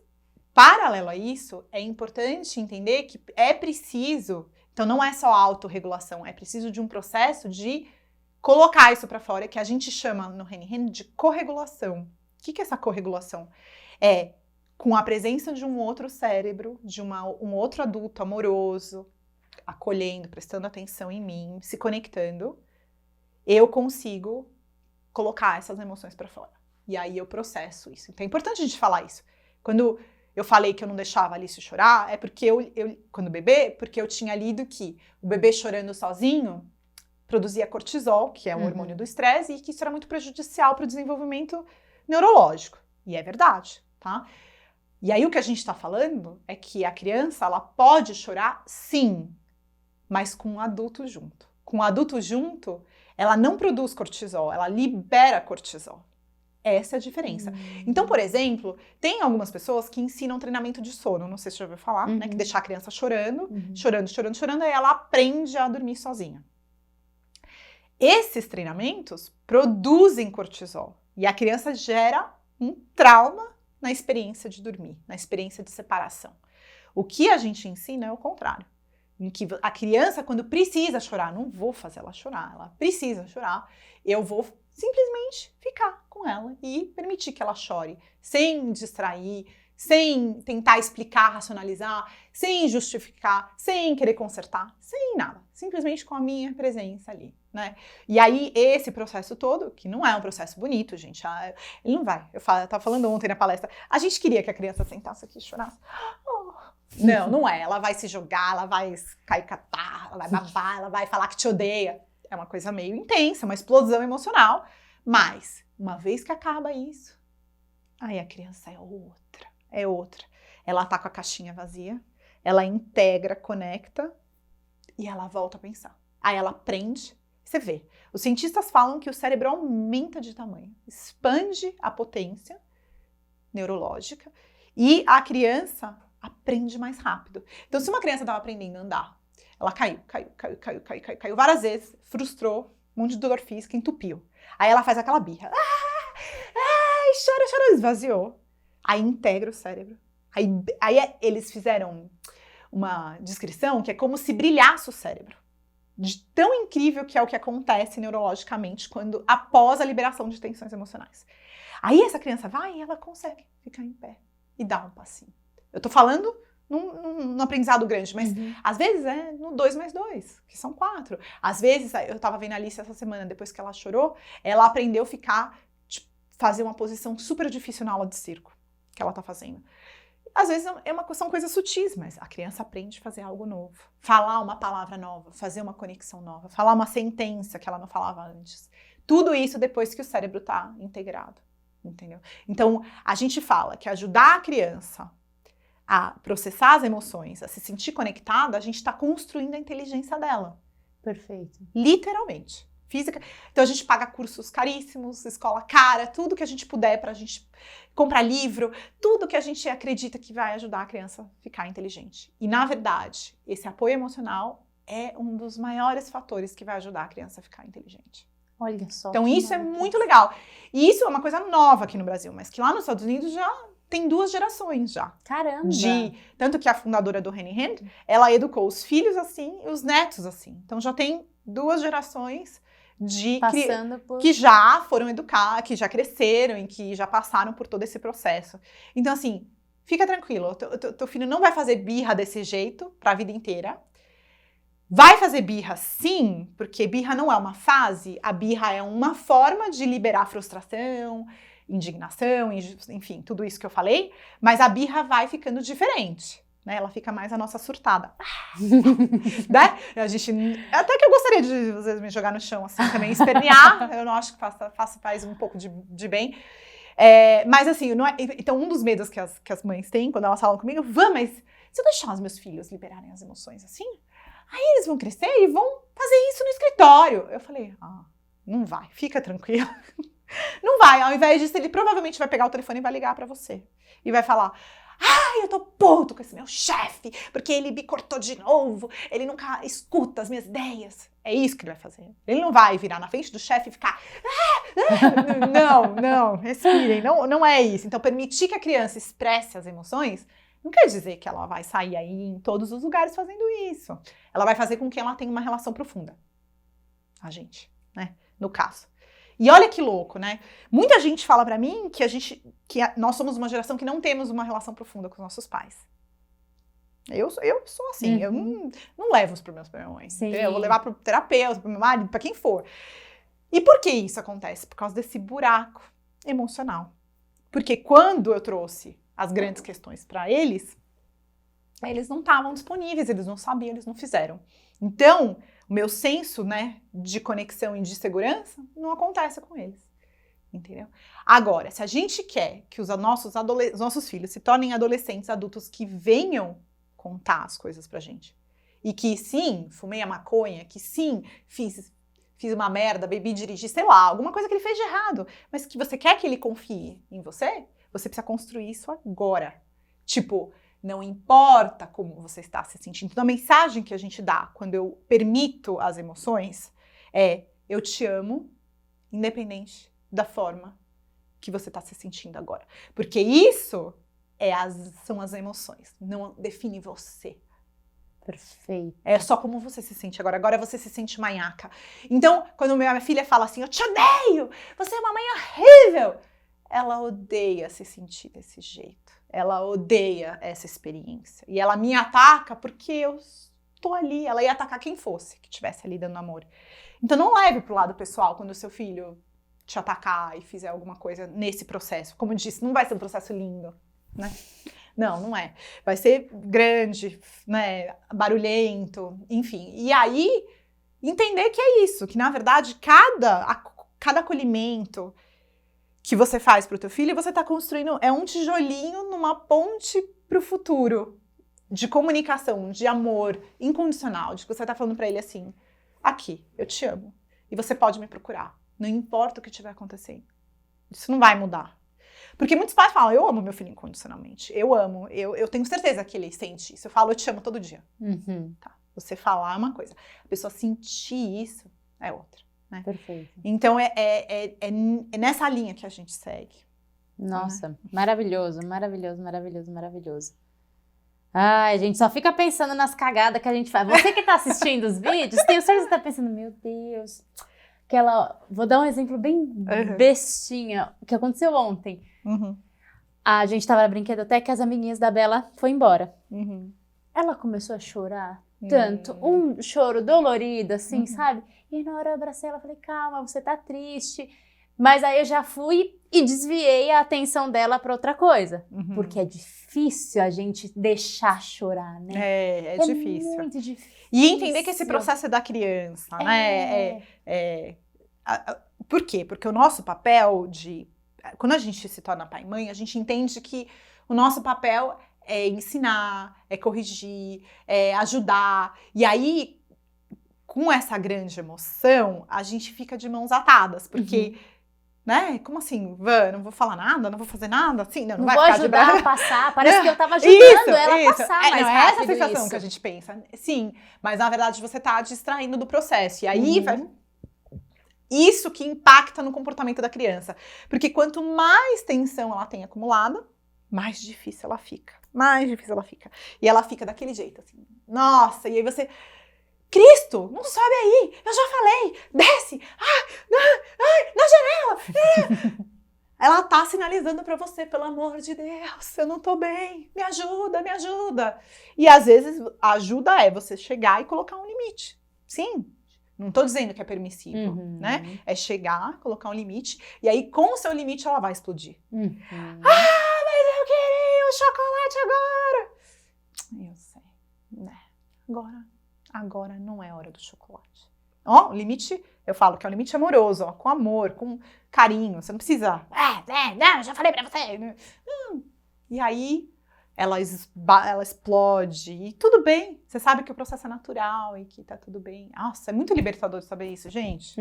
paralelo a isso, é importante entender que é preciso, então não é só autorregulação, é preciso de um processo de colocar isso para fora, que a gente chama no Henry de corregulação. O que é essa corregulação? É com a presença de um outro cérebro, de um outro adulto amoroso, acolhendo, prestando atenção em mim, se conectando, eu consigo colocar essas emoções para fora. E aí eu processo isso. Então é importante a gente falar isso. Quando eu falei que eu não deixava a Alice chorar, é porque quando bebê, porque eu tinha lido que o bebê chorando sozinho produzia cortisol, que é um hormônio do estresse, e que isso era muito prejudicial para o desenvolvimento neurológico. E é verdade, tá? E aí o que a gente está falando é que a criança, ela pode chorar, sim, mas com um adulto junto. Com um adulto junto, ela não produz cortisol, ela libera cortisol. Essa é a diferença. Então, por exemplo, tem algumas pessoas que ensinam treinamento de sono, não sei se você já ouviu falar, né? Que deixar a criança chorando, chorando, aí ela aprende a dormir sozinha. Esses treinamentos produzem cortisol e a criança gera um trauma na experiência de dormir, na experiência de separação. O que a gente ensina é o contrário. Em que a criança, quando precisa chorar, não vou fazer ela chorar, ela precisa chorar, eu vou simplesmente ficar com ela e permitir que ela chore, sem distrair, sem tentar explicar, racionalizar, sem justificar, sem querer consertar, sem nada, simplesmente com a minha presença ali, né? E aí esse processo todo, que não é um processo bonito, gente, ele não vai, eu tava falando ontem na palestra, a gente queria que a criança sentasse aqui e chorasse. Não é, ela vai se jogar, ela vai cair catarro, ela vai babar, ela vai falar que te odeia. É uma coisa meio intensa, uma explosão emocional, mas uma vez que acaba isso, aí a criança é outra. Ela tá com a caixinha vazia, ela integra, conecta e ela volta a pensar. Aí ela aprende, você vê. Os cientistas falam que o cérebro aumenta de tamanho, expande a potência neurológica e a criança aprende mais rápido. Então, se uma criança estava aprendendo a andar, ela caiu várias vezes, frustrou, um monte de dor física, entupiu. Aí ela faz aquela birra. Chora, esvaziou. Aí integra o cérebro. Aí eles fizeram uma descrição que é como se brilhasse o cérebro. De tão incrível que é o que acontece neurologicamente após a liberação de tensões emocionais. Aí essa criança vai e ela consegue ficar em pé e dar um passinho. Eu tô falando num aprendizado grande, mas às vezes é no 2 mais 2, que são 4. Às vezes, eu tava vendo a Alice essa semana, depois que ela chorou, ela aprendeu a fazer uma posição super difícil na aula de circo, que ela tá fazendo. Às vezes são coisas sutis, mas a criança aprende a fazer algo novo. Falar uma palavra nova, fazer uma conexão nova, falar uma sentença que ela não falava antes. Tudo isso depois que o cérebro tá integrado, entendeu? Então, a gente fala que ajudar a criança a processar as emoções, a se sentir conectada, a gente está construindo a inteligência dela. Perfeito. Literalmente. Física. Então a gente paga cursos caríssimos, escola cara, tudo que a gente puder pra gente comprar livro, tudo que a gente acredita que vai ajudar a criança a ficar inteligente. E na verdade, esse apoio emocional é um dos maiores fatores que vai ajudar a criança a ficar inteligente. Olha só. Então isso é muito legal. E isso é uma coisa nova aqui no Brasil, mas que lá nos Estados Unidos já tem 2 gerações já. Caramba! Tanto que a fundadora do Henry Hand, ela educou os filhos assim e os netos assim. Então já tem 2 gerações que já foram educar, que já cresceram e que já passaram por todo esse processo. Então assim, fica tranquilo, teu filho não vai fazer birra desse jeito pra vida inteira. Vai fazer birra sim, porque birra não é uma fase, a birra é uma forma de liberar frustração, indignação, enfim, tudo isso que eu falei, mas a birra vai ficando diferente, né? Ela fica mais a nossa surtada. Né? A gente, até que eu gostaria de vocês me jogar no chão assim também, espernear, eu não acho que faz um pouco de bem. Mas assim, não é, então um dos medos que as mães têm quando elas falam comigo, mas se eu deixar os meus filhos liberarem as emoções assim, Aí eles vão crescer e vão fazer isso no escritório. Eu falei, não vai, fica tranquila. Não vai, ao invés disso, ele provavelmente vai pegar o telefone e vai ligar pra você. E vai falar, eu tô puto com esse meu chefe, porque ele me cortou de novo, ele nunca escuta as minhas ideias. É isso que ele vai fazer. Ele não vai virar na frente do chefe e ficar, não, respirem, não é isso. Então, permitir que a criança expresse as emoções não quer dizer que ela vai sair aí em todos os lugares fazendo isso. Ela vai fazer com que ela tenha uma relação profunda. A gente, né? No caso. E olha que louco, né? Muita gente fala pra mim que nós somos uma geração que não temos uma relação profunda com os nossos pais. Eu sou assim, eu não levo os problemas pra minha mãe. Eu vou levar pro terapeuta, pro meu marido, pra quem for. E por que isso acontece? Por causa desse buraco emocional. Porque quando eu trouxe as grandes questões pra eles não estavam disponíveis, eles não sabiam, eles não fizeram. Então, o meu senso, né, de conexão e de segurança não acontece com eles, entendeu? Agora, se a gente quer que os nossos filhos se tornem adolescentes, adultos que venham contar as coisas pra gente, e que sim, fumei a maconha, que sim, fiz uma merda, bebi, dirigi, sei lá, alguma coisa que ele fez de errado, mas que você quer que ele confie em você, você precisa construir isso agora. Tipo, não importa como você está se sentindo. Então, a mensagem que a gente dá quando eu permito as emoções é: eu te amo, independente da forma que você está se sentindo agora. Porque isso são as emoções, não define você. Perfeito. É só como você se sente agora. Agora você se sente manhaca. Então, quando minha filha fala assim, eu te odeio, você é uma mãe horrível, ela odeia se sentir desse jeito. Ela odeia essa experiência. E ela me ataca porque eu estou ali. Ela ia atacar quem fosse que estivesse ali dando amor. Então não leve pro lado pessoal quando o seu filho te atacar e fizer alguma coisa nesse processo. Como eu disse, não vai ser um processo lindo, né? Não é. Vai ser grande, né? Barulhento, enfim. E aí, entender que é isso. Que, na verdade, cada acolhimento que você faz pro teu filho, você tá construindo, é um tijolinho numa ponte pro futuro, de comunicação, de amor incondicional, de que você tá falando pra ele assim, aqui, eu te amo, e você pode me procurar, não importa o que estiver acontecendo, isso não vai mudar. Porque muitos pais falam, eu amo meu filho incondicionalmente, eu amo, eu tenho certeza que ele sente isso, eu falo, eu te amo todo dia. Tá. Você falar é uma coisa, a pessoa sentir isso é outra. Né? Perfeito. Então, é nessa linha que a gente segue. Nossa, né? Maravilhoso, maravilhoso, maravilhoso, maravilhoso. Ai, a gente só fica pensando nas cagadas que a gente faz. Você que tá assistindo os vídeos, tenho certeza que tá pensando, meu Deus. Vou dar um exemplo bem bestinha, o que aconteceu ontem. A gente tava na brinquedoteca e as amiguinhas da Bela foi embora. Ela começou a chorar tanto, um choro dolorido, assim, sabe? E aí, na hora eu abracei ela e falei, calma, você tá triste. Mas aí eu já fui e desviei a atenção dela pra outra coisa. Porque é difícil a gente deixar chorar, né? É difícil. É muito difícil. E entender que esse processo é da criança, né? Por quê? Porque o nosso papel quando a gente se torna pai e mãe, a gente entende que o nosso papel é ensinar, é corrigir, é ajudar. E aí, com essa grande emoção, a gente fica de mãos atadas, porque, né, como assim, não vou falar nada, não vou fazer nada, assim, não vai vou ficar ajudar a passar, parece que eu tava ajudando ela a passar mais rápido. É essa sensação que a gente pensa, sim, mas na verdade você tá distraindo do processo, e aí isso que impacta no comportamento da criança, porque quanto mais tensão ela tem acumulada, mais difícil ela fica, e ela fica daquele jeito, assim, nossa, e aí você... Cristo, não sobe aí, eu já falei, desce, na janela. Ela tá sinalizando pra você, pelo amor de Deus, eu não tô bem, me ajuda. E às vezes a ajuda é você chegar e colocar um limite. Sim, não tô dizendo que é permissivo, né? É chegar, colocar um limite, e aí com o seu limite ela vai explodir. Mas eu queria o chocolate agora. Eu sei, né? Agora não é hora do chocolate. O limite, eu falo que é um limite amoroso, com amor, com carinho. Você não precisa... Não, já falei pra você. E aí, ela explode, e tudo bem. Você sabe que o processo é natural e que tá tudo bem. Nossa, é muito libertador saber isso, gente.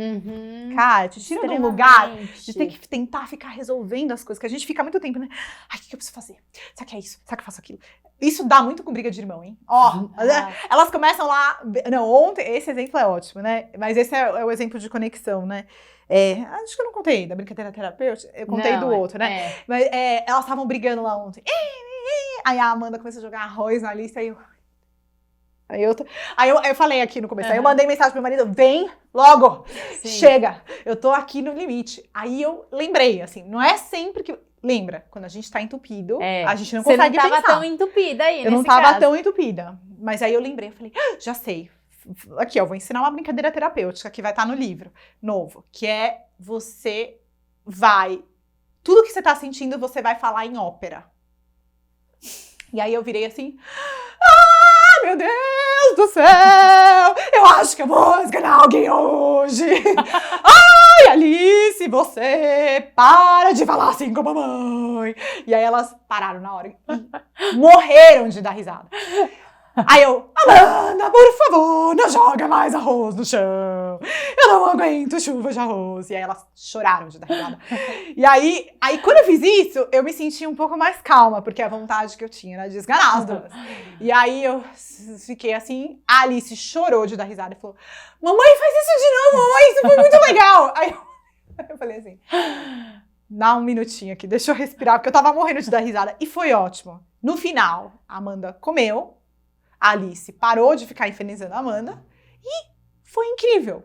Cara, te tira de um lugar de ter que tentar ficar resolvendo as coisas, que a gente fica muito tempo, né? Ai, o que eu preciso fazer? Será que é isso? Será que eu faço aquilo? Isso dá muito com briga de irmão, hein? Elas começam lá... Não, ontem, esse exemplo é ótimo, né? Mas esse é o exemplo de conexão, né? Acho que eu não contei da brincadeira terapêutica, eu contei do outro, né? Mas elas estavam brigando lá ontem. Aí a Amanda começou a jogar arroz na lista, aí eu falei aqui no começo, aí eu mandei mensagem pro meu marido, vem logo, chega, eu tô aqui no limite. Aí eu lembrei, assim, não é sempre que... Lembra, quando a gente tá entupido, a gente não consegue pensar. Você não tava tão entupida aí, eu não tava tão entupida, mas aí eu lembrei, eu falei, já sei. Aqui, ó, vou ensinar uma brincadeira terapêutica que vai estar no livro novo, que é tudo que você tá sentindo, você vai falar em ópera. E aí eu virei assim, meu Deus do céu, eu acho que eu vou esganar alguém hoje. Ai, Alice, você para de falar assim com a mamãe. E aí elas pararam na hora e morreram de dar risada. Aí eu, Amanda, por favor, não joga mais arroz no chão. Eu não aguento chuva de arroz. E aí elas choraram de dar risada. E aí quando eu fiz isso, eu me senti um pouco mais calma, porque a vontade que eu tinha era de esganar as duas. E aí eu fiquei assim, a Alice chorou de dar risada e falou, mamãe, faz isso de novo, mamãe, isso foi muito legal. Aí eu falei assim, dá um minutinho aqui, deixa eu respirar, porque eu tava morrendo de dar risada. E foi ótimo. No final, a Amanda comeu, a Alice parou de ficar infernizando a Amanda e foi incrível.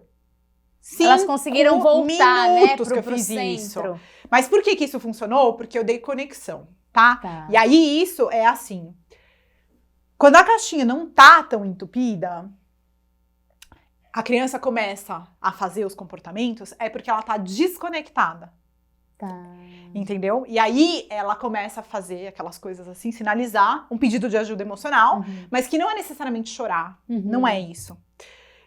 Elas conseguiram voltar, né, pro centro. Isso. Mas por que isso funcionou? Porque eu dei conexão, tá? E aí isso é assim, quando a caixinha não tá tão entupida, a criança começa a fazer os comportamentos, é porque ela tá desconectada. Entendeu? E aí ela começa a fazer aquelas coisas assim, sinalizar um pedido de ajuda emocional, mas que não é necessariamente chorar, não é isso.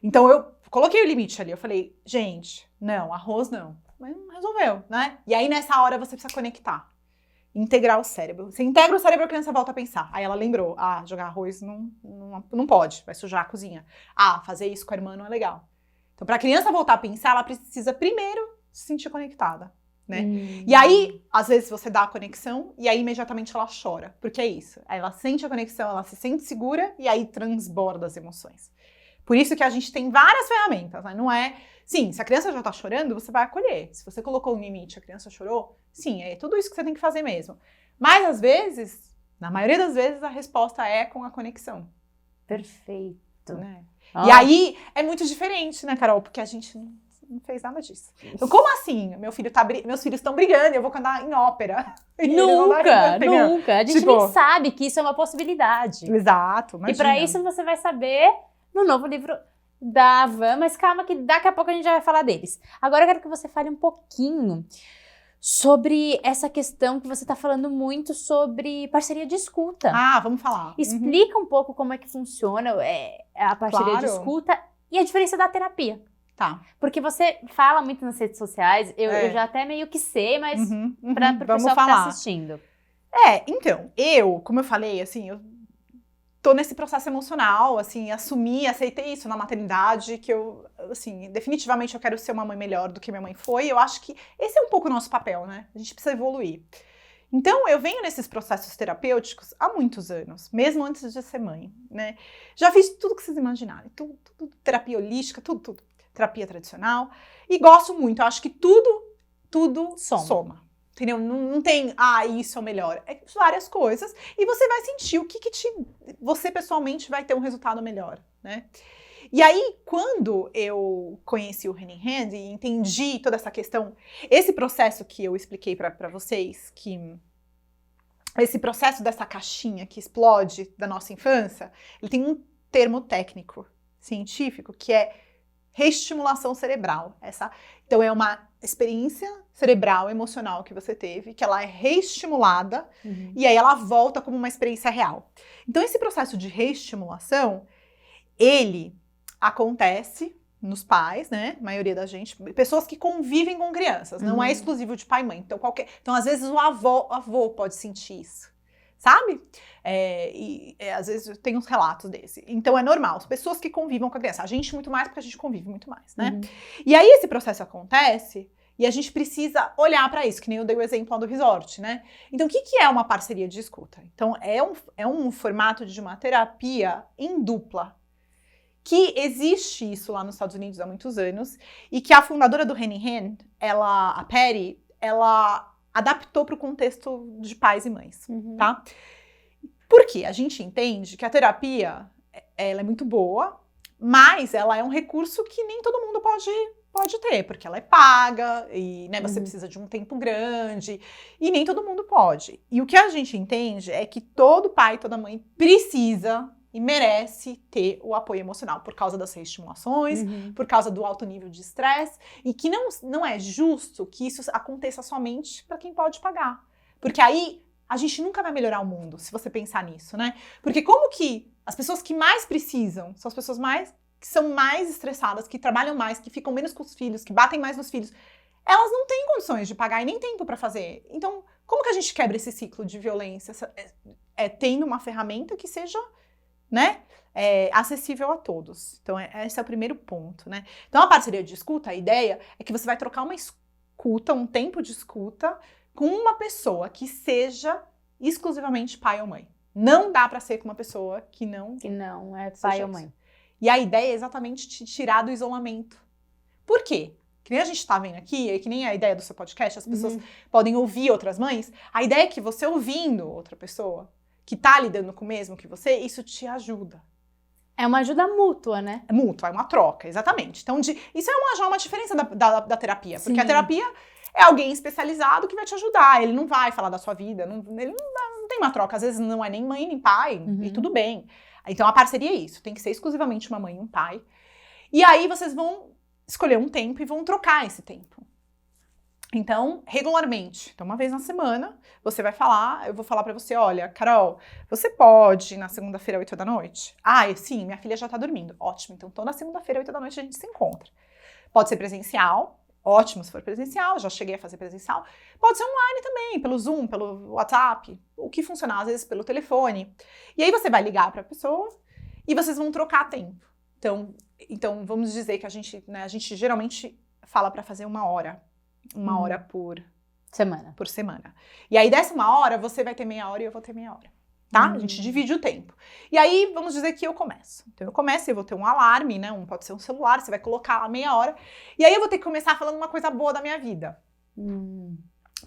Então eu coloquei o limite ali, eu falei, gente, não, arroz não, mas não resolveu, né? E aí nessa hora você precisa conectar, integrar o cérebro. Você integra o cérebro, a criança volta a pensar. Aí ela lembrou, jogar arroz não pode, vai sujar a cozinha. Fazer isso com a irmã não é legal. Então pra criança voltar a pensar, ela precisa primeiro se sentir conectada. Né? E aí, às vezes você dá a conexão e aí imediatamente ela chora, porque é isso, aí ela sente a conexão, ela se sente segura e aí transborda as emoções. Por isso que a gente tem várias ferramentas, né? Não é, sim, se a criança já tá chorando, você vai acolher, se você colocou um limite, a criança chorou, sim, é tudo isso que você tem que fazer mesmo. Mas às vezes, na maioria das vezes, a resposta é com a conexão. Perfeito. Né? E aí, é muito diferente, né, Carol, porque a gente não fez nada disso. Então, como assim? Meus filhos estão brigando e eu vou cantar em ópera. Nunca. A gente nem sabe que isso é uma possibilidade. Exato, imagina. E pra isso você vai saber no novo livro da Havan, mas calma que daqui a pouco a gente já vai falar deles. Agora eu quero que você fale um pouquinho sobre essa questão que você está falando muito sobre parceria de escuta. Vamos falar. Explica um pouco como é que funciona a parceria de escuta e a diferença da terapia. Tá. Porque você fala muito nas redes sociais, eu já até meio que sei, mas para o pessoal que tá assistindo. Então, como eu falei, assim, eu tô nesse processo emocional, assim, aceitei isso na maternidade, que eu, assim, definitivamente eu quero ser uma mãe melhor do que minha mãe foi, eu acho que esse é um pouco o nosso papel, né? A gente precisa evoluir. Então, eu venho nesses processos terapêuticos há muitos anos, mesmo antes de ser mãe, né? Já fiz tudo que vocês imaginarem, tudo, terapia holística, tudo. Terapia tradicional, e gosto muito, eu acho que tudo soma. Entendeu? Não tem, isso é o melhor. É várias coisas, e você vai sentir o que você pessoalmente vai ter um resultado melhor, né? E aí, quando eu conheci o Hand in Hand e entendi toda essa questão, esse processo que eu expliquei para vocês, que esse processo dessa caixinha que explode da nossa infância, ele tem um termo técnico, científico, que é reestimulação cerebral. Então, é uma experiência cerebral, emocional que você teve, que ela é reestimulada e aí ela volta como uma experiência real. Então, esse processo de reestimulação, ele acontece nos pais, né? A maioria da gente, pessoas que convivem com crianças, não é exclusivo de pai e mãe. Então, às vezes, o avô pode sentir isso. sabe? Às vezes tem uns relatos desse. Então é normal, as pessoas que convivam com a criança. A gente muito mais porque a gente convive muito mais, né? E aí esse processo acontece e a gente precisa olhar para isso, que nem eu dei o exemplo lá do resort, né? Então o que é uma parceria de escuta? Então é um formato de uma terapia em dupla, que existe isso lá nos Estados Unidos há muitos anos e que a fundadora do Henny Hand, a Patty, ela adaptou para o contexto de pais e mães, tá? Por quê? A gente entende que a terapia, ela é muito boa, mas ela é um recurso que nem todo mundo pode ter, porque ela é paga e, né, você precisa de um tempo grande e nem todo mundo pode. E o que a gente entende é que todo pai, toda mãe precisa e merece ter o apoio emocional por causa das reestimulações, por causa do alto nível de estresse, e que não é justo que isso aconteça somente para quem pode pagar. Porque aí a gente nunca vai melhorar o mundo, se você pensar nisso, né? Porque como que as pessoas que mais precisam são as pessoas que são mais estressadas, que trabalham mais, que ficam menos com os filhos, que batem mais nos filhos, elas não têm condições de pagar e nem tempo para fazer. Então, como que a gente quebra esse ciclo de violência? Tendo uma ferramenta que seja, né, acessível a todos. Então, esse é o primeiro ponto, né? Então, a parceria de escuta, a ideia é que você vai trocar uma escuta, um tempo de escuta, com uma pessoa que seja exclusivamente pai ou mãe. Não dá para ser com uma pessoa que não é pai ou mãe. E a ideia é exatamente te tirar do isolamento. Por quê? Que nem a gente tá vendo aqui, é que nem a ideia do seu podcast, as pessoas podem ouvir outras mães. A ideia é que você ouvindo outra pessoa, que tá lidando com o mesmo que você, isso te ajuda. É uma ajuda mútua, né? É mútua, é uma troca, exatamente. Então, isso é já uma diferença da terapia. Porque a terapia é alguém especializado que vai te ajudar. Ele não vai falar da sua vida, ele não tem uma troca. Às vezes não é nem mãe nem pai, e tudo bem. Então, a parceria é isso. Tem que ser exclusivamente uma mãe e um pai. E aí, vocês vão escolher um tempo e vão trocar esse tempo. Então, regularmente. Então, uma vez na semana, você vai falar, eu vou falar pra você, olha, Carol, você pode na segunda-feira, 8 da noite? Sim, minha filha já tá dormindo. Ótimo, então toda segunda-feira, 8 da noite, a gente se encontra. Pode ser presencial, ótimo se for presencial, já cheguei a fazer presencial. Pode ser online também, pelo Zoom, pelo WhatsApp, o que funcionar, às vezes pelo telefone. E aí você vai ligar pra pessoa e vocês vão trocar tempo. Então vamos dizer que a gente geralmente fala pra fazer uma hora por semana. E aí dessa uma hora, você vai ter meia hora e eu vou ter meia hora, tá? A gente divide o tempo. E aí, vamos dizer que eu começo. Então eu começo, eu vou ter um alarme, né? Pode ser um celular, você vai colocar a meia hora. E aí eu vou ter que começar falando uma coisa boa da minha vida.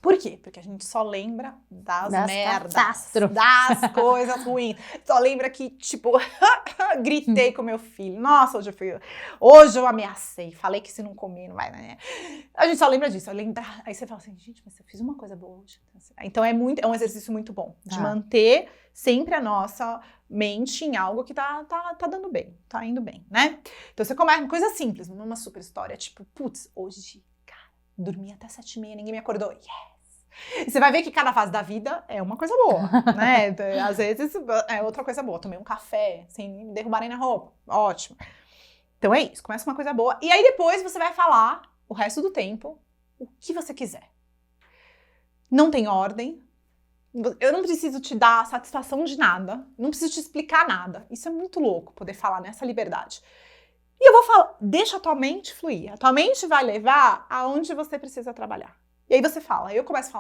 Por quê? Porque a gente só lembra das merdas, das coisas ruins. Só lembra que, tipo, gritei com meu filho. Nossa, hoje eu ameacei, falei que se não comer não vai, né? A gente só lembra disso. Aí você fala assim, gente, mas eu fiz uma coisa boa hoje. Então é um exercício muito bom de manter sempre a nossa mente em algo que tá dando bem, tá indo bem, né? Então você começa uma coisa simples, numa super história, tipo, putz, hoje dormi até 7h30, ninguém me acordou. Yes! Você vai ver que cada fase da vida é uma coisa boa, né? Às vezes é outra coisa boa. Tomei um café sem me derrubarem na roupa. Ótimo. Então é isso. Começa uma coisa boa. E aí depois você vai falar o resto do tempo o que você quiser. Não tem ordem. Eu não preciso te dar satisfação de nada. Não preciso te explicar nada. Isso é muito louco, poder falar nessa liberdade. E eu vou falar, deixa a tua mente fluir. A tua mente vai levar aonde você precisa trabalhar. E aí você fala, aí eu começo a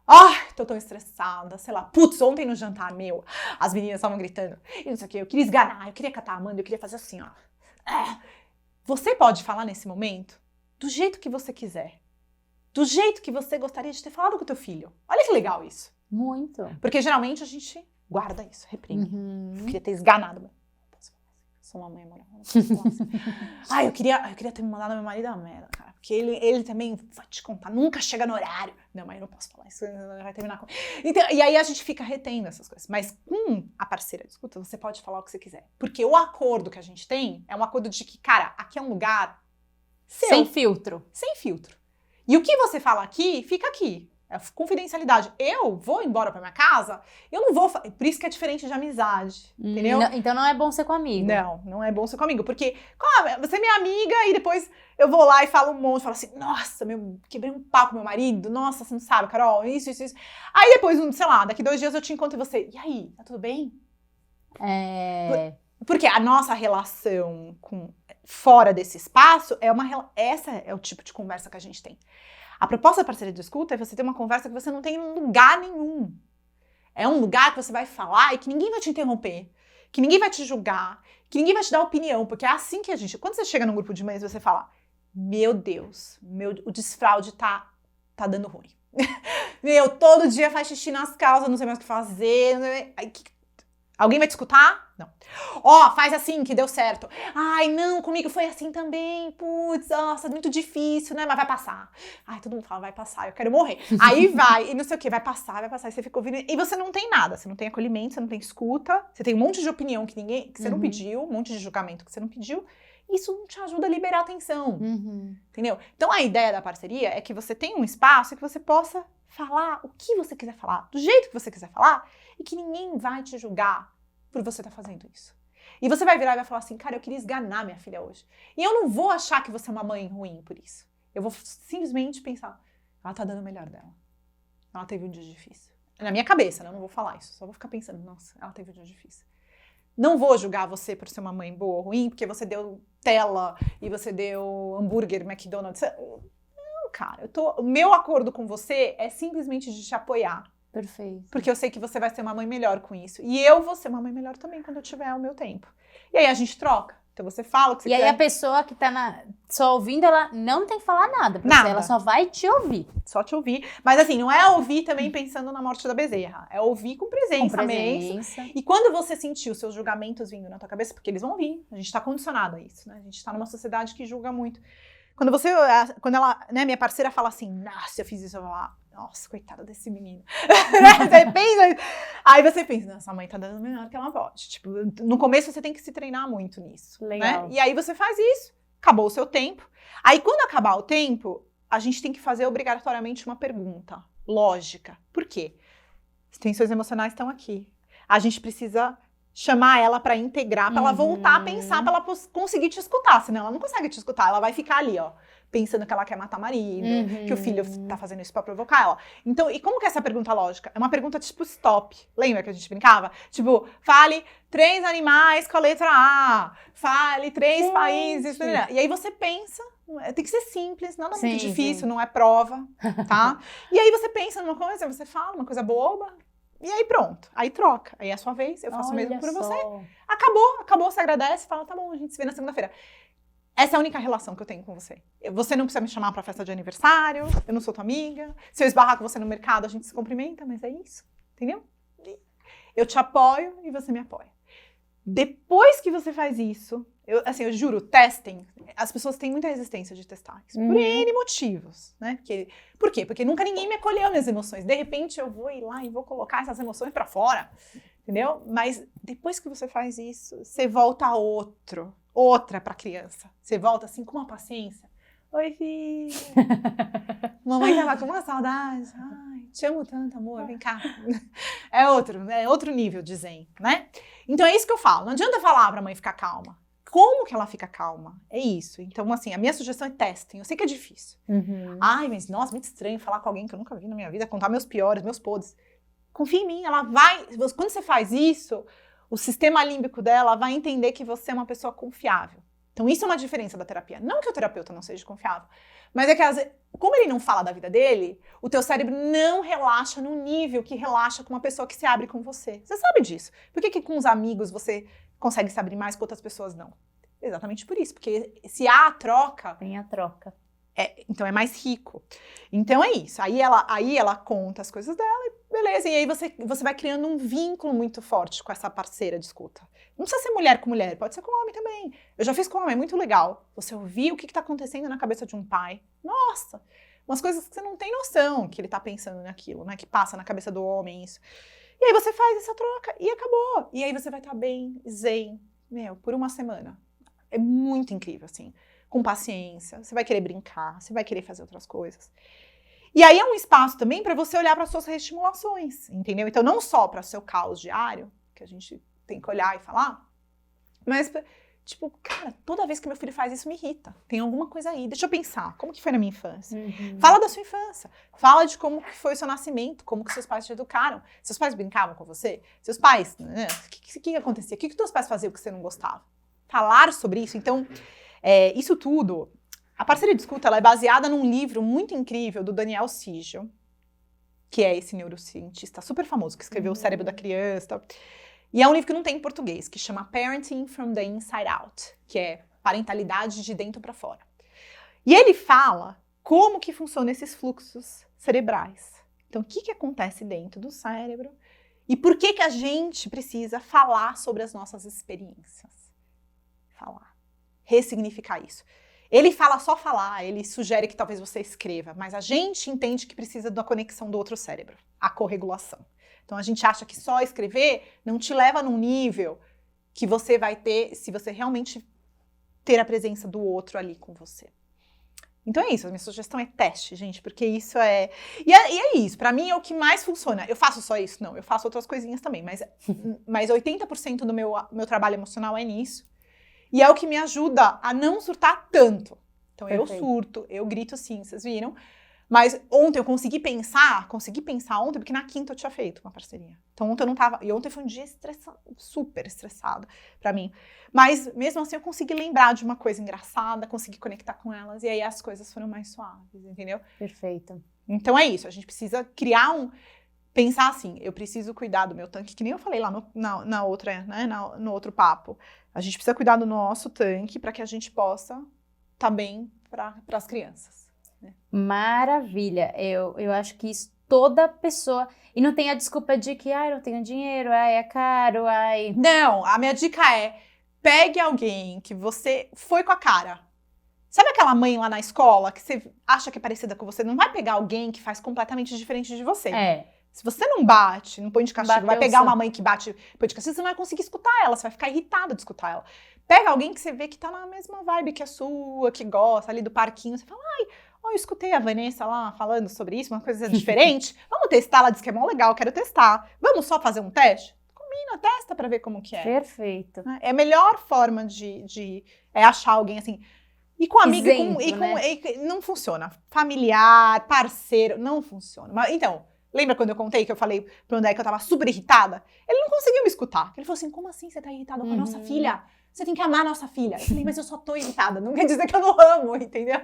falar, tô tão estressada, sei lá, putz, ontem no jantar as meninas estavam gritando, e não sei o que, eu queria esganar, eu queria catar a Amanda, eu queria fazer assim, ó. Você pode falar nesse momento do jeito que você quiser. Do jeito que você gostaria de ter falado com o teu filho. Olha que legal isso. Muito. Porque geralmente a gente guarda isso, reprime. Eu queria ter esganado. Sou uma mãe amorosa. Eu queria ter mandado meu marido a merda, cara. Porque ele também, vou te contar, nunca chega no horário. Não, mas eu não posso falar isso, vai terminar com... Então, e aí a gente fica retendo essas coisas. Mas com a parceira de escuta, você pode falar o que você quiser. Porque o acordo que a gente tem é um acordo de que, cara, aqui é um lugar seu. Sem filtro. Sem filtro. E o que você fala aqui, fica aqui. É confidencialidade. Eu vou embora pra minha casa, eu não vou... Por isso que é diferente de amizade, entendeu? Então não é bom ser com amigo. Não é bom ser com amigo. Porque você é minha amiga e depois eu vou lá e falo um monte, falo assim, nossa, quebrei um pau com meu marido, nossa, você não sabe, Carol, isso. Aí depois, sei lá, daqui 2 dias eu te encontro e você, e aí, tá tudo bem? Porque a nossa relação fora desse espaço essa é o tipo de conversa que a gente tem. A proposta da parceria de escuta é você ter uma conversa que você não tem em lugar nenhum. É um lugar que você vai falar e que ninguém vai te interromper, que ninguém vai te julgar, que ninguém vai te dar opinião, porque é assim que quando você chega num grupo de mães, você fala, meu Deus, o desfraude tá dando ruim. Todo dia faz xixi nas calças, não sei mais o que fazer. Alguém vai te escutar? Não. Faz assim que deu certo. Ai, não, comigo foi assim também. Putz, nossa, muito difícil, né? Mas vai passar. Ai, todo mundo fala, vai passar, eu quero morrer. Aí vai, e não sei o que, vai passar. E você fica ouvindo. E você não tem nada, você não tem acolhimento, você não tem escuta, você tem um monte de opinião que você não pediu, um monte de julgamento que você não pediu. Isso não te ajuda a liberar a atenção. Entendeu? Então a ideia da parceria é que você tenha um espaço que você possa falar o que você quiser falar, do jeito que você quiser falar, e que ninguém vai te julgar por você estar fazendo isso. E você vai virar e vai falar assim, cara, eu queria esganar minha filha hoje. E eu não vou achar que você é uma mãe ruim por isso. Eu vou simplesmente pensar, ela tá dando o melhor dela. Ela teve um dia difícil. Na minha cabeça, né? Eu não vou falar isso. Só vou ficar pensando, nossa, ela teve um dia difícil. Não vou julgar você por ser uma mãe boa ou ruim, porque você deu tela e você deu hambúrguer, McDonald's. Não, cara, o meu acordo com você é simplesmente de te apoiar. Perfeito. Porque eu sei que você vai ser uma mãe melhor com isso. E eu vou ser uma mãe melhor também quando eu tiver o meu tempo. E aí a gente troca. Então você fala o que você quiser. E aí a pessoa que tá só ouvindo, ela não tem que falar nada pra você. Ela só vai te ouvir. Só te ouvir. Mas assim, não é ouvir também pensando na morte da bezerra. É ouvir com presença mesmo. E quando você sentir os seus julgamentos vindo na tua cabeça, porque eles vão vir. A gente tá condicionado a isso, né? A gente tá numa sociedade que julga muito. Quando ela, né, minha parceira fala assim, nossa, eu fiz isso, eu vou lá, nossa, coitada desse menino. Aí você pensa, nossa, a mãe tá dando o melhor que ela pode. Tipo, no começo você tem que se treinar muito nisso. Legal. Né? E aí você faz isso, acabou o seu tempo. Aí quando acabar o tempo, a gente tem que fazer obrigatoriamente uma pergunta lógica. Por quê? As tensões emocionais estão aqui. A gente precisa chamar ela pra integrar, pra ela voltar a pensar, pra ela conseguir te escutar. Senão ela não consegue te escutar, ela vai ficar ali, ó, pensando que ela quer matar marido, que o filho tá fazendo isso pra provocar ela. Então, e como que é essa pergunta lógica? É uma pergunta tipo stop. Lembra que a gente brincava? Tipo, fale 3 animais com a letra A. Fale 3 países. E aí você pensa, tem que ser simples, nada muito difícil, não é prova, tá? E aí você pensa numa coisa, você fala uma coisa boba, e aí pronto, aí troca. Aí é a sua vez, eu faço o mesmo por você. Acabou, você agradece, fala, tá bom, a gente se vê na segunda-feira. Essa é a única relação que eu tenho com você. Você não precisa me chamar pra festa de aniversário, eu não sou tua amiga. Se eu esbarrar com você no mercado, a gente se cumprimenta, mas é isso, entendeu? Eu te apoio e você me apoia. Depois que você faz isso, eu juro, testem. As pessoas têm muita resistência de testar isso. Por N motivos, né? Por quê? Porque nunca ninguém me acolheu minhas emoções. De repente eu vou ir lá e vou colocar essas emoções pra fora. Entendeu? Mas depois que você faz isso, você volta a outra pra criança. Você volta assim com uma paciência. Oi, filha. Mamãe tava com uma saudade. Ai, te amo tanto, amor. Vem cá. É outro nível de zen, né? Então é isso que eu falo. Não adianta falar pra mãe ficar calma. Como que ela fica calma? É isso. Então, assim, a minha sugestão é testem. Eu sei que é difícil. Ai, mas nossa, muito estranho falar com alguém que eu nunca vi na minha vida, contar meus piores, meus podres. Confia em mim, ela vai... Quando você faz isso, o sistema límbico dela vai entender que você é uma pessoa confiável. Então, isso é uma diferença da terapia. Não que o terapeuta não seja confiável, mas é que, às vezes, como ele não fala da vida dele, o teu cérebro não relaxa no nível que relaxa com uma pessoa que se abre com você. Você sabe disso. Por que com os amigos você consegue se abrir mais, com outras pessoas não? Exatamente por isso. Porque se há a troca... Tem a troca. Então é mais rico. Então é isso. Aí ela conta as coisas dela e beleza. E aí você vai criando um vínculo muito forte com essa parceira de escuta. Não precisa ser mulher com mulher, pode ser com homem também. Eu já fiz com homem, é muito legal. Você ouvir o que tá acontecendo na cabeça de um pai. Nossa! Umas coisas que você não tem noção que ele tá pensando naquilo, né? Que passa na cabeça do homem isso. E aí você faz essa troca e acabou. E aí você vai estar bem, zen, por uma semana. É muito incrível, assim. Com paciência, você vai querer brincar, você vai querer fazer outras coisas. E aí é um espaço também para você olhar para suas reestimulações, entendeu? Então, não só para o seu caos diário, que a gente tem que olhar e falar, mas, tipo, cara, toda vez que meu filho faz isso me irrita. Tem alguma coisa aí. Deixa eu pensar, como que foi na minha infância? Fala da sua infância. Fala de como que foi o seu nascimento, como que seus pais te educaram. Seus pais brincavam com você? Seus pais, né? O que acontecia? O que teus pais faziam que você não gostava? Falar sobre isso. Então, isso tudo... A parceria de escuta ela é baseada num livro muito incrível do Daniel Siegel, que é esse neurocientista super famoso, que escreveu O Cérebro da Criança e tal. E é um livro que não tem em português, que chama Parenting from the Inside Out, que é parentalidade de dentro para fora. E ele fala como que funcionam esses fluxos cerebrais. Então, o que acontece dentro do cérebro e por que a gente precisa falar sobre as nossas experiências. Falar. Ressignificar isso. Ele fala só falar, ele sugere que talvez você escreva, mas a gente entende que precisa da conexão do outro cérebro, a corregulação. Então a gente acha que só escrever não te leva num nível que você vai ter se você realmente ter a presença do outro ali com você. Então é isso, a minha sugestão é teste, gente, porque isso é... E é isso, pra mim é o que mais funciona. Eu faço só isso? Não, eu faço outras coisinhas também, mas 80% do meu trabalho emocional é nisso. E é o que me ajuda a não surtar tanto. Então, Perfeito. Eu surto, eu grito sim, vocês viram. Mas ontem eu consegui pensar ontem, porque na quinta eu tinha feito uma parceria. Então, ontem eu não tava... E ontem foi um dia super estressado pra mim. Mas, mesmo assim, eu consegui lembrar de uma coisa engraçada, consegui conectar com elas. E aí, as coisas foram mais suaves, entendeu? Perfeito. Então, é isso. A gente precisa criar pensar assim, eu preciso cuidar do meu tanque, que nem eu falei lá na outra, né, no outro papo. A gente precisa cuidar do nosso tanque para que a gente possa estar bem para as crianças. Né? Maravilha! Eu acho que isso toda pessoa... E não tem a desculpa de que, eu não tenho dinheiro, é caro, Não, a minha dica é, pegue alguém que você foi com a cara. Sabe aquela mãe lá na escola que você acha que é parecida com você? Não vai pegar alguém que faz completamente diferente de você. Se você não bate, não põe de castigo, vai pegar uma mãe que bate, põe de castigo, você não vai conseguir escutar ela, você vai ficar irritada de escutar ela. Pega alguém que você vê que tá na mesma vibe que a sua, que gosta ali do parquinho, você fala, eu escutei a Vanessa lá falando sobre isso, uma coisa diferente, vamos testar, ela disse que é mó legal, quero testar. Vamos só fazer um teste? Combina, testa pra ver como que é. Perfeito. É a melhor forma de achar alguém assim... E com amiga, não funciona. Familiar, parceiro, não funciona. Mas, então... Lembra quando eu contei que eu falei pro André que eu tava super irritada? Ele não conseguiu me escutar. Ele falou assim, como assim você tá irritada com a nossa filha? Você tem que amar a nossa filha. Eu falei, mas eu só tô irritada. Não quer dizer que eu não amo, entendeu?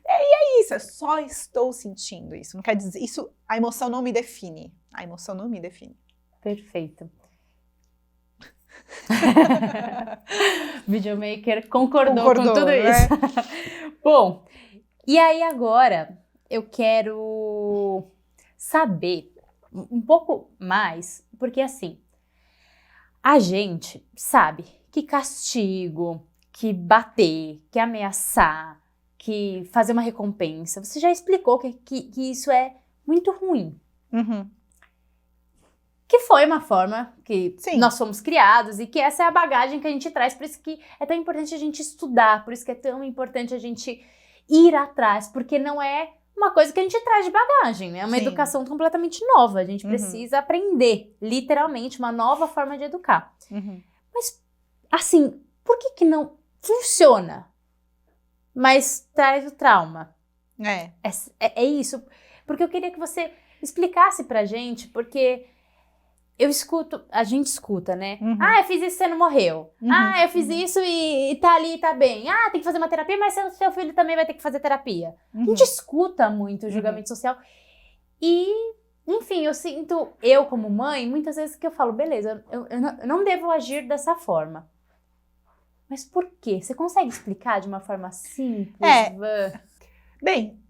E é isso, eu só estou sentindo isso. Não quer dizer... Isso, a emoção não me define. A emoção não me define. Perfeito. Videomaker concordou com tudo isso. Bom, e aí agora eu quero... saber um pouco mais, porque assim, a gente sabe que castigo, que bater, que ameaçar, que fazer uma recompensa, você já explicou que isso é muito ruim. Que foi uma forma que nós fomos criados e que essa é a bagagem que a gente traz, por isso que é tão importante a gente estudar, por isso que é tão importante a gente ir atrás, porque não é uma coisa que a gente traz de bagagem, né? É uma educação completamente nova. A gente precisa aprender, literalmente, uma nova forma de educar. Mas, assim, por que não funciona, mas traz o trauma? É isso. Porque eu queria que você explicasse pra gente, porque a gente escuta, né? Eu fiz isso e você não morreu. Eu fiz isso e tá ali e tá bem. Tem que fazer uma terapia, mas seu filho também vai ter que fazer terapia. A gente escuta muito o julgamento social. E, enfim, eu sinto, como mãe, muitas vezes que eu falo, beleza, eu não devo agir dessa forma. Mas por quê? Você consegue explicar de uma forma simples? Bem...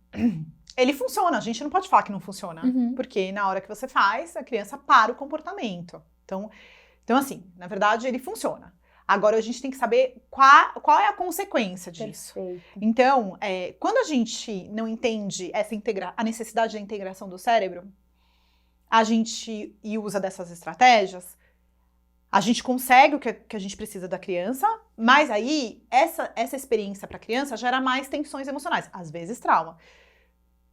Ele funciona, a gente não pode falar que não funciona, porque na hora que você faz, a criança para o comportamento. Então assim, na verdade, ele funciona. Agora, a gente tem que saber qual é a consequência disso. Perfeito. Então, quando a gente não entende a necessidade da integração do cérebro, e usa dessas estratégias, a gente consegue o que a gente precisa da criança, mas aí, essa experiência para a criança gera mais tensões emocionais, às vezes trauma.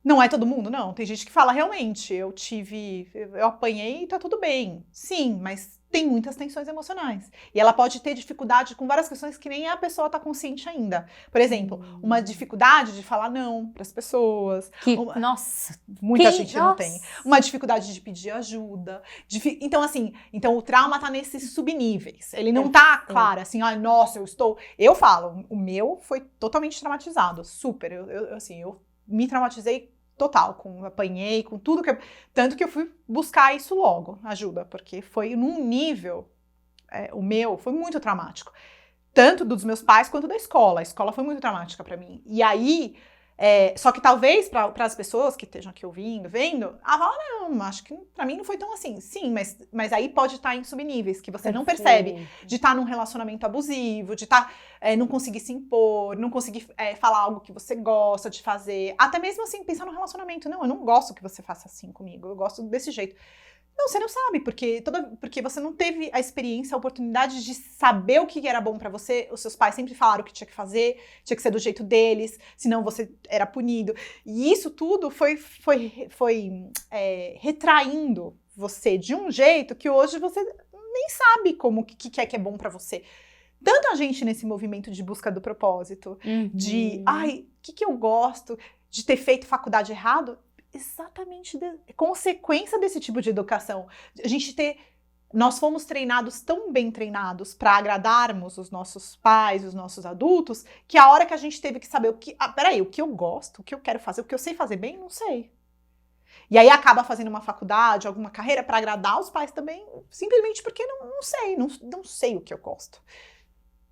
Não é todo mundo, não. Tem gente que fala, realmente, eu apanhei e tá tudo bem. Sim, mas tem muitas tensões emocionais. E ela pode ter dificuldade com várias questões que nem a pessoa tá consciente ainda. Por exemplo, uma dificuldade de falar não pras pessoas. Nossa! Muita gente não tem. Uma dificuldade de pedir ajuda. Então, assim, o trauma tá nesses subníveis. Ele não tá, claro, assim, nossa, Eu falo, o meu foi totalmente traumatizado. Super. Eu me traumatizei total, apanhei, com tudo que... Tanto que eu fui buscar isso logo, ajuda, porque foi num nível, o meu foi muito traumático. Tanto dos meus pais quanto da escola. A escola foi muito traumática pra mim. E aí, só que talvez para as pessoas que estejam aqui ouvindo, vendo, fala, não, acho que pra mim não foi tão assim. Sim, mas aí pode estar em subníveis, que você não percebe. De estar num relacionamento abusivo, de não conseguir se impor, não conseguir falar algo que você gosta de fazer. Até mesmo assim, pensar no relacionamento. Não, eu não gosto que você faça assim comigo, eu gosto desse jeito. Não, você não sabe, porque você não teve a experiência, a oportunidade de saber o que era bom pra você. Os seus pais sempre falaram o que tinha que fazer, tinha que ser do jeito deles, senão você era punido. E isso tudo foi retraindo você de um jeito que hoje você nem sabe como que é bom pra você. Tanto a gente nesse movimento de busca do propósito, de, o que eu gosto, de ter feito faculdade errado, exatamente consequência desse tipo de educação. Nós fomos treinados, tão bem treinados, para agradarmos os nossos pais, os nossos adultos, que a hora que a gente teve que saber o que eu gosto, o que eu quero fazer, o que eu sei fazer bem, não sei. E aí acaba fazendo uma faculdade, alguma carreira para agradar os pais também, simplesmente porque não sei o que eu gosto.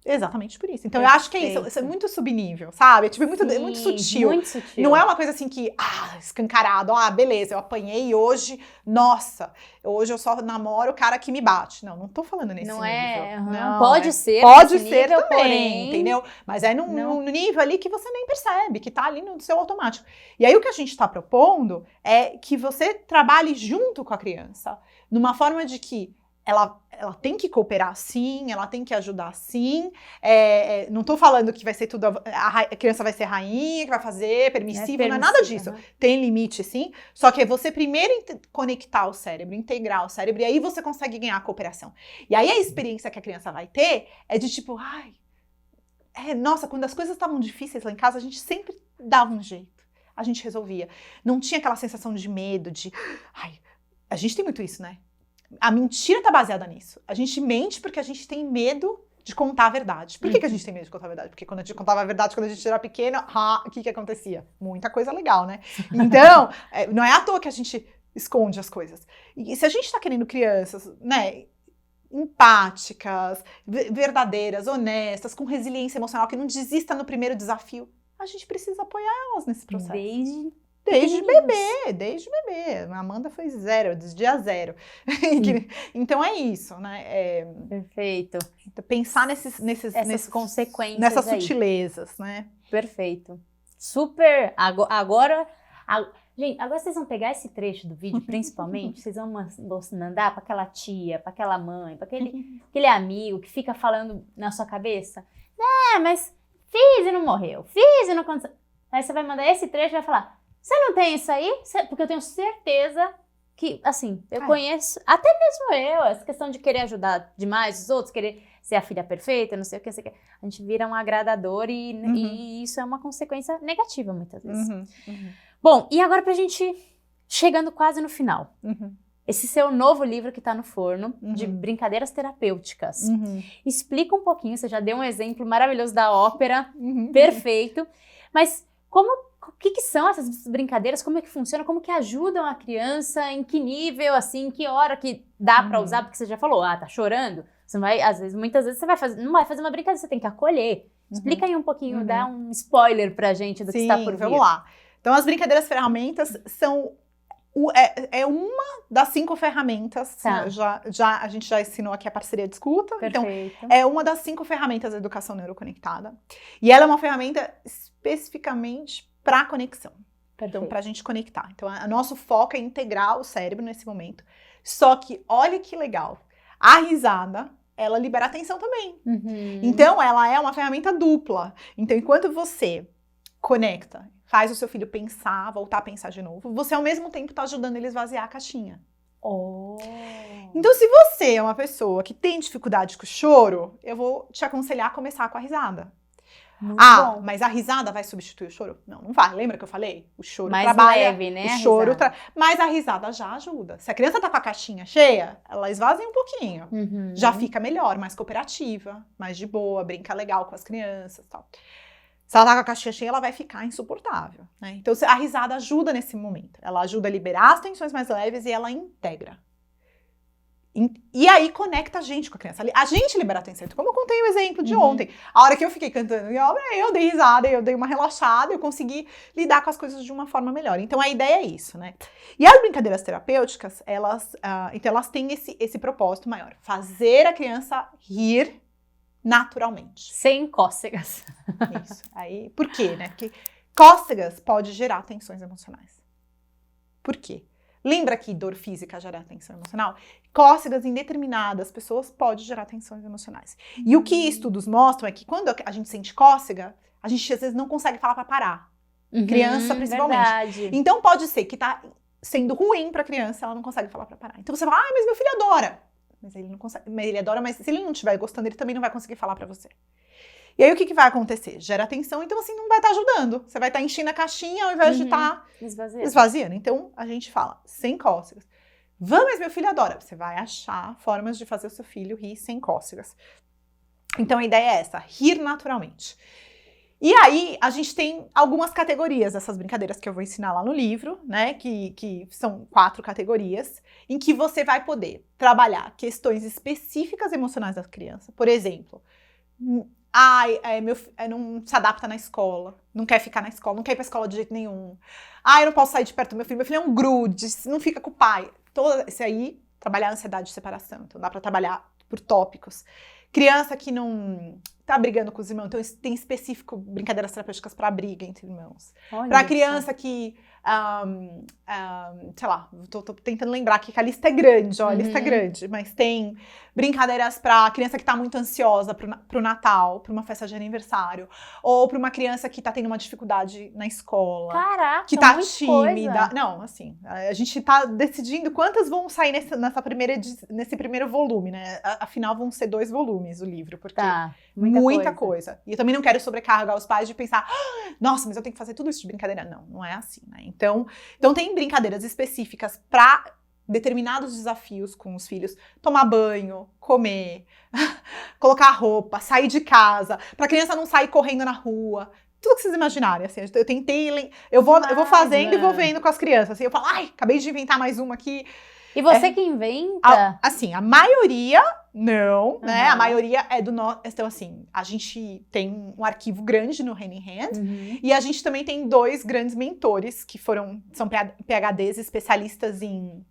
Exatamente por isso. Então, eu acho que isso é muito subnível, sabe? É muito sutil. Muito sutil. Não é uma coisa assim que, escancarado, beleza, eu apanhei e hoje eu só namoro o cara que me bate. Não tô falando nesse nível. Não, pode ser. Pode ser nível, também, porém, entendeu? Mas é num nível ali que você nem percebe, que tá ali no seu automático. E aí, o que a gente tá propondo é que você trabalhe junto com a criança, numa forma de que ela tem que cooperar sim, ela tem que ajudar sim. Não tô falando que vai ser tudo, a criança vai ser rainha, que vai fazer, permissivo, não é nada disso. Tem limite sim, só que é você primeiro conectar o cérebro, integrar o cérebro, e aí você consegue ganhar a cooperação. E aí a experiência que a criança vai ter é de tipo, nossa, quando as coisas estavam difíceis lá em casa, a gente sempre dava um jeito, a gente resolvia. Não tinha aquela sensação de medo, a gente tem muito isso, né? A mentira tá baseada nisso. A gente mente porque a gente tem medo de contar a verdade. Por que a gente tem medo de contar a verdade? Porque quando a gente contava a verdade, quando a gente era pequena, o que acontecia? Muita coisa legal, né? Então, não é à toa que a gente esconde as coisas. E se a gente tá querendo crianças, né, empáticas, verdadeiras, honestas, com resiliência emocional, que não desista no primeiro desafio, a gente precisa apoiar elas nesse processo. Desde bebê. A Amanda foi 0, desde dia 0. Então é isso, né? Perfeito. Pensar nessas consequências, nessas sutilezas, né? Perfeito. Super. Agora, gente, agora vocês vão pegar esse trecho do vídeo, principalmente, vocês vão mandar para aquela tia, para aquela mãe, para aquele amigo que fica falando na sua cabeça, mas fiz e não morreu, fiz e não aconteceu. Aí você vai mandar esse trecho e vai falar, você não tem isso aí? Porque eu tenho certeza que, assim, eu conheço, até mesmo eu, essa questão de querer ajudar demais os outros, querer ser a filha perfeita, não sei o que, a gente vira um agradador e isso é uma consequência negativa muitas vezes. Bom, e agora pra gente, chegando quase no final, esse seu novo livro que tá no forno, de brincadeiras terapêuticas. Explica um pouquinho, você já deu um exemplo maravilhoso da ópera, perfeito, mas o que são essas brincadeiras, como é que funciona, como que ajudam a criança, em que nível, assim, que hora que dá pra usar, porque você já falou, tá chorando, você não vai, muitas vezes você não vai fazer uma brincadeira, você tem que acolher. Explica aí um pouquinho, dá um spoiler pra gente do que está por vir. Vamos lá. Então, as brincadeiras ferramentas são uma das 5 ferramentas, a gente já ensinou aqui a parceria de escuta, então é uma das 5 ferramentas da educação neuroconectada, e ela é uma ferramenta especificamente para conexão, então para a gente conectar. Então, o nosso foco é integrar o cérebro nesse momento, só que olha que legal, a risada, ela libera atenção também, então ela é uma ferramenta dupla, então enquanto você conecta, faz o seu filho pensar, voltar a pensar de novo. Você, ao mesmo tempo, tá ajudando ele a esvaziar a caixinha. Oh. Então, se você é uma pessoa que tem dificuldade com o choro, eu vou te aconselhar a começar com a risada. Muito bom. Mas a risada vai substituir o choro? Não, não vai. Lembra que eu falei? O choro mais trabalha, leve, né? O choro mas a risada já ajuda. Se a criança tá com a caixinha cheia, ela esvazia um pouquinho. Uhum. Já fica melhor, mais cooperativa, mais de boa, brinca legal com as crianças e tal. Se ela tá com a caixinha cheia, ela vai ficar insuportável, né? Então, a risada ajuda nesse momento. Ela ajuda a liberar as tensões mais leves e ela integra. E aí conecta a gente com a criança. A gente libera a atenção. Então, como eu contei o exemplo de ontem. A hora que eu fiquei cantando em obra, eu dei risada, eu dei uma relaxada, eu consegui lidar com as coisas de uma forma melhor. Então, a ideia é isso, né? E as brincadeiras terapêuticas, então elas têm esse propósito maior. Fazer a criança rir naturalmente. Sem cócegas. Isso. Aí, por quê, né? Porque cócegas pode gerar tensões emocionais. Por quê? Lembra que dor física gera tensão emocional? Cócegas em determinadas pessoas pode gerar tensões emocionais. E o que estudos mostram é que quando a gente sente cócega, a gente às vezes não consegue falar para parar. Criança, principalmente. Verdade. Então pode ser que tá sendo ruim para a criança, ela não consegue falar para parar. Então você fala, mas meu filho adora. Mas ele não consegue, ele adora, mas se ele não estiver gostando, ele também não vai conseguir falar para você. E aí, o que vai acontecer? Gera tensão, então assim, não vai estar ajudando. Você vai estar enchendo a caixinha ao invés de estar esvaziando. Então, a gente fala, sem cócegas. Mas meu filho adora. Você vai achar formas de fazer o seu filho rir sem cócegas. Então, a ideia é essa, rir naturalmente. E aí, a gente tem algumas categorias dessas brincadeiras que eu vou ensinar lá no livro, né? Que são 4 categorias, em que você vai poder trabalhar questões específicas emocionais da criança. Por exemplo, meu filho não se adapta na escola, não quer ficar na escola, não quer ir pra escola de jeito nenhum. Eu não posso sair de perto do meu filho é um grude, não fica com o pai. Todo esse aí, trabalhar a ansiedade de separação. Então, dá pra trabalhar por tópicos. Criança que não tá brigando com os irmãos, então tem específico brincadeiras terapêuticas para briga entre irmãos. Para criança que, sei lá, tô tentando lembrar aqui que a lista é grande, a lista é grande, mas tem brincadeiras para criança que tá muito ansiosa pro Natal, para uma festa de aniversário, ou para uma criança que tá tendo uma dificuldade na escola. Caraca, que tá tímida. Coisa. Não, assim, a gente tá decidindo quantas vão sair nesse primeiro volume, né? Afinal, vão ser 2 volumes o livro, porque muita coisa. E eu também não quero sobrecarregar os pais de pensar, nossa, mas eu tenho que fazer tudo isso de brincadeira. Não é assim, né? Então tem brincadeiras específicas para determinados desafios com os filhos. Tomar banho, comer, colocar roupa, sair de casa, pra criança não sair correndo na rua. Tudo que vocês imaginarem, assim, eu tentei, eu vou fazendo e vou vendo com as crianças, assim, eu falo, acabei de inventar mais uma aqui. E você que inventa? Assim, a maioria não, né? A maioria é do nosso. Então, assim, a gente tem um arquivo grande no Hand in Hand e a gente também tem 2 grandes mentores que são PhDs especialistas em.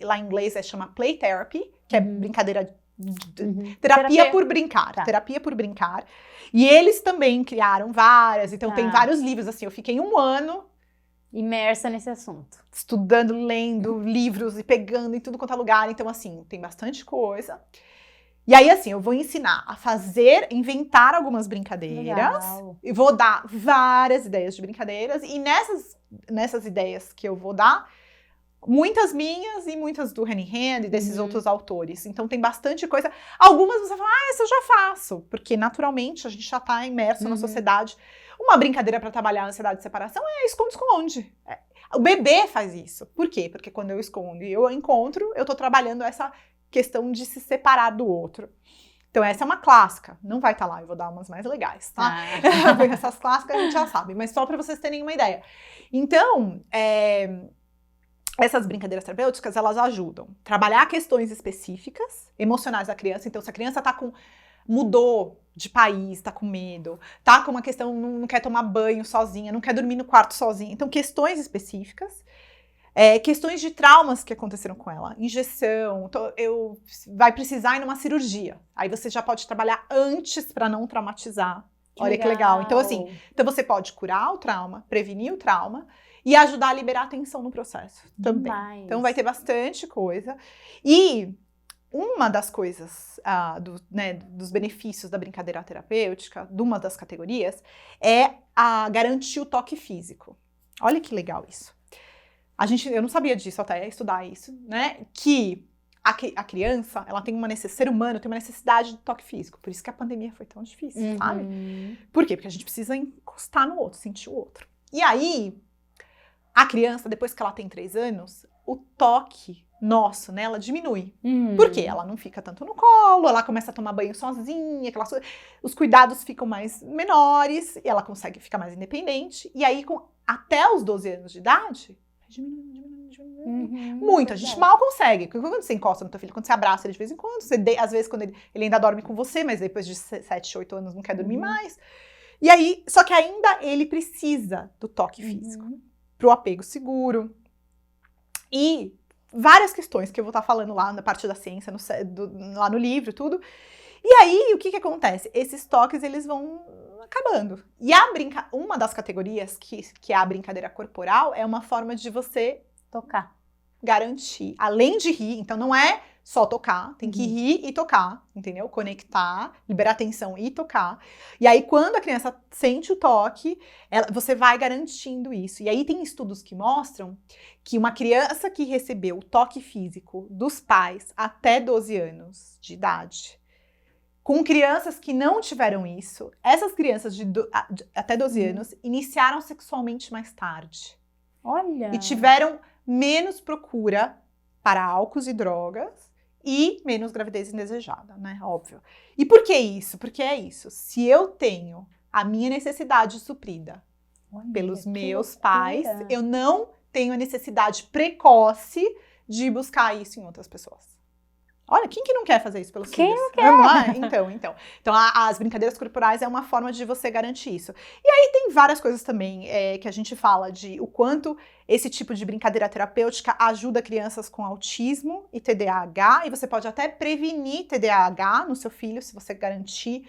Lá em inglês chama Play Therapy, que é brincadeira. Terapia por brincar. Tá. Terapia por brincar. E eles também criaram várias, então tem vários livros, assim, eu fiquei 1 ano imersa nesse assunto. Estudando, lendo livros e pegando em tudo quanto é lugar. Então, assim, tem bastante coisa. E aí, assim, eu vou ensinar a inventar algumas brincadeiras. Legal. E vou dar várias ideias de brincadeiras. E nessas ideias que eu vou dar, muitas minhas e muitas do Hand in Hand e desses outros autores. Então, tem bastante coisa. Algumas você fala, isso eu já faço. Porque, naturalmente, a gente já tá imerso na sociedade. Uma brincadeira para trabalhar a ansiedade de separação é esconde-esconde. O bebê faz isso. Por quê? Porque quando eu escondo e eu encontro, eu tô trabalhando essa questão de se separar do outro. Então, essa é uma clássica. Não vai estar lá, eu vou dar umas mais legais, tá? Essas clássicas a gente já sabe, mas só para vocês terem uma ideia. Então, essas brincadeiras terapêuticas, elas ajudam a trabalhar questões específicas, emocionais da criança. Então, se a criança mudou de país, tá com medo, tá com uma questão, não quer tomar banho sozinha, não quer dormir no quarto sozinha. Então, questões específicas, questões de traumas que aconteceram com ela, injeção, vai precisar ir numa cirurgia. Aí você já pode trabalhar antes para não traumatizar. Olha que legal. Então, assim, você pode curar o trauma, prevenir o trauma e ajudar a liberar a tensão no processo também. Então, vai ter bastante coisa. E uma das coisas, dos benefícios da brincadeira terapêutica, de uma das categorias, é garantir o toque físico. Olha que legal isso. Eu não sabia disso até estudar isso, né? Que a criança, ser humano tem uma necessidade de toque físico. Por isso que a pandemia foi tão difícil, sabe? Por quê? Porque a gente precisa encostar no outro, sentir o outro. E aí, a criança, depois que ela tem 3 anos, o toque nosso nela diminui. Por quê? Ela não fica tanto no colo, ela começa a tomar banho sozinha, os cuidados ficam menores, e ela consegue ficar mais independente. E aí, até os 12 anos de idade, diminui. Muito. A gente mal consegue. Quando você encosta no teu filho, quando você abraça ele de vez em quando, às vezes quando ele ainda dorme com você, mas depois de 7, 8 anos não quer dormir mais. E aí, só que ainda ele precisa do toque físico, pro apego seguro. E várias questões que eu vou estar falando lá na parte da ciência, lá no livro, tudo. E aí, o que acontece? Esses toques, eles vão acabando. E uma das categorias, que é a brincadeira corporal, é uma forma de você tocar. Garantir. Além de rir, então não é só tocar, tem que rir e tocar, entendeu? Conectar, liberar atenção e tocar. E aí, quando a criança sente o toque, você vai garantindo isso. E aí tem estudos que mostram que uma criança que recebeu o toque físico dos pais até 12 anos de idade, com crianças que não tiveram isso, essas crianças até 12 anos iniciaram sexualmente mais tarde. Olha! E tiveram menos procura para álcools e drogas e menos gravidez indesejada, né? Óbvio. E por que isso? Porque é isso. Se eu tenho a minha necessidade suprida pelos meus pais, eu não tenho a necessidade precoce de buscar isso em outras pessoas. Olha, quem que não quer fazer isso pelos filhos? Quem não quer? Então, as brincadeiras corporais é uma forma de você garantir isso. E aí tem várias coisas também que a gente fala de o quanto esse tipo de brincadeira terapêutica ajuda crianças com autismo e TDAH, e você pode até prevenir TDAH no seu filho, se você garantir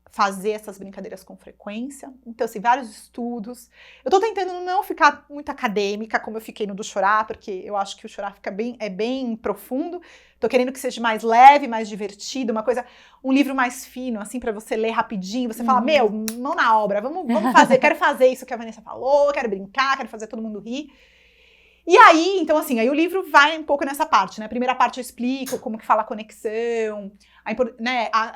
fazer essas brincadeiras com frequência. Então, assim, vários estudos. Eu tô tentando não ficar muito acadêmica, como eu fiquei no do chorar, porque eu acho que o chorar é bem profundo. Tô querendo que seja mais leve, mais divertido, um livro mais fino, assim, pra você ler rapidinho. Você fala, mão na obra, vamos fazer, quero fazer isso que a Vanessa falou, quero brincar, quero fazer todo mundo rir. E aí, então assim, aí o livro vai um pouco nessa parte, né? A primeira parte eu explico como que fala a conexão,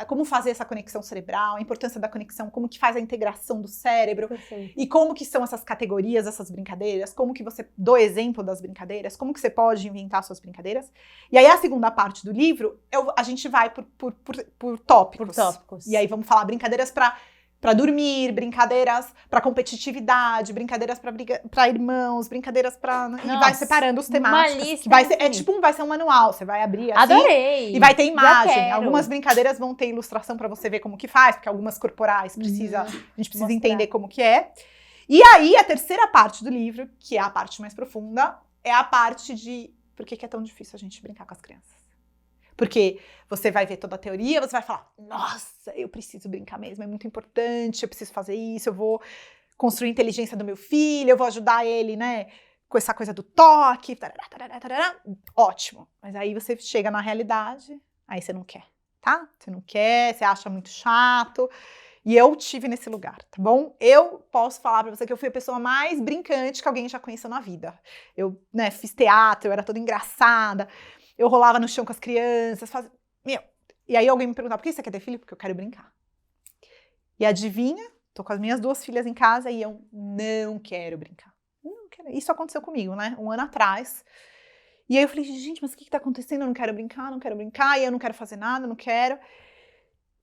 como fazer essa conexão cerebral, a importância da conexão, como que faz a integração do cérebro. Perfeito. E como que são essas categorias, essas brincadeiras, como que você dá exemplo das brincadeiras, como que você pode inventar suas brincadeiras. E aí a segunda parte do livro, a gente vai por tópicos. Por tópicos. E aí vamos falar brincadeiras para dormir, brincadeiras para competitividade, brincadeiras para irmãos, brincadeiras para e vai separando os temáticos. Vai ser um manual, você vai abrir assim. Adorei. E vai ter imagem. Algumas brincadeiras vão ter ilustração para você ver como que faz, porque algumas corporais a gente precisa entender como que é. E aí a terceira parte do livro, que é a parte mais profunda, é a parte de por que é tão difícil a gente brincar com as crianças. Porque você vai ver toda a teoria, você vai falar, nossa, eu preciso brincar mesmo, é muito importante, eu preciso fazer isso, eu vou construir a inteligência do meu filho, eu vou ajudar ele, né, com essa coisa do toque, ótimo. Mas aí você chega na realidade, aí você não quer, tá? Você não quer, você acha muito chato. E eu tive nesse lugar, tá bom? Eu posso falar pra você que eu fui a pessoa mais brincante que alguém já conheceu na vida. Eu, fiz teatro, eu era toda engraçada. Eu rolava no chão com as crianças, E aí alguém me perguntava, por que você quer ter filho? Porque eu quero brincar. E adivinha? Tô com as minhas 2 filhas em casa e eu não quero brincar. Não quero. Isso aconteceu comigo, né? 1 ano atrás. E aí eu falei, gente, mas o que tá acontecendo? Eu não quero brincar, e eu não quero fazer nada, não quero.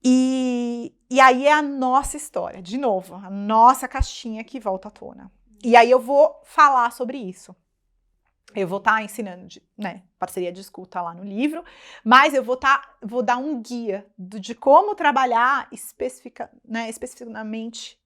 E aí é a nossa história, de novo, a nossa caixinha que volta à tona. E aí eu vou falar sobre isso. Eu vou estar ensinando, parceria de escuta lá no livro, mas eu vou dar um guia de como trabalhar especificamente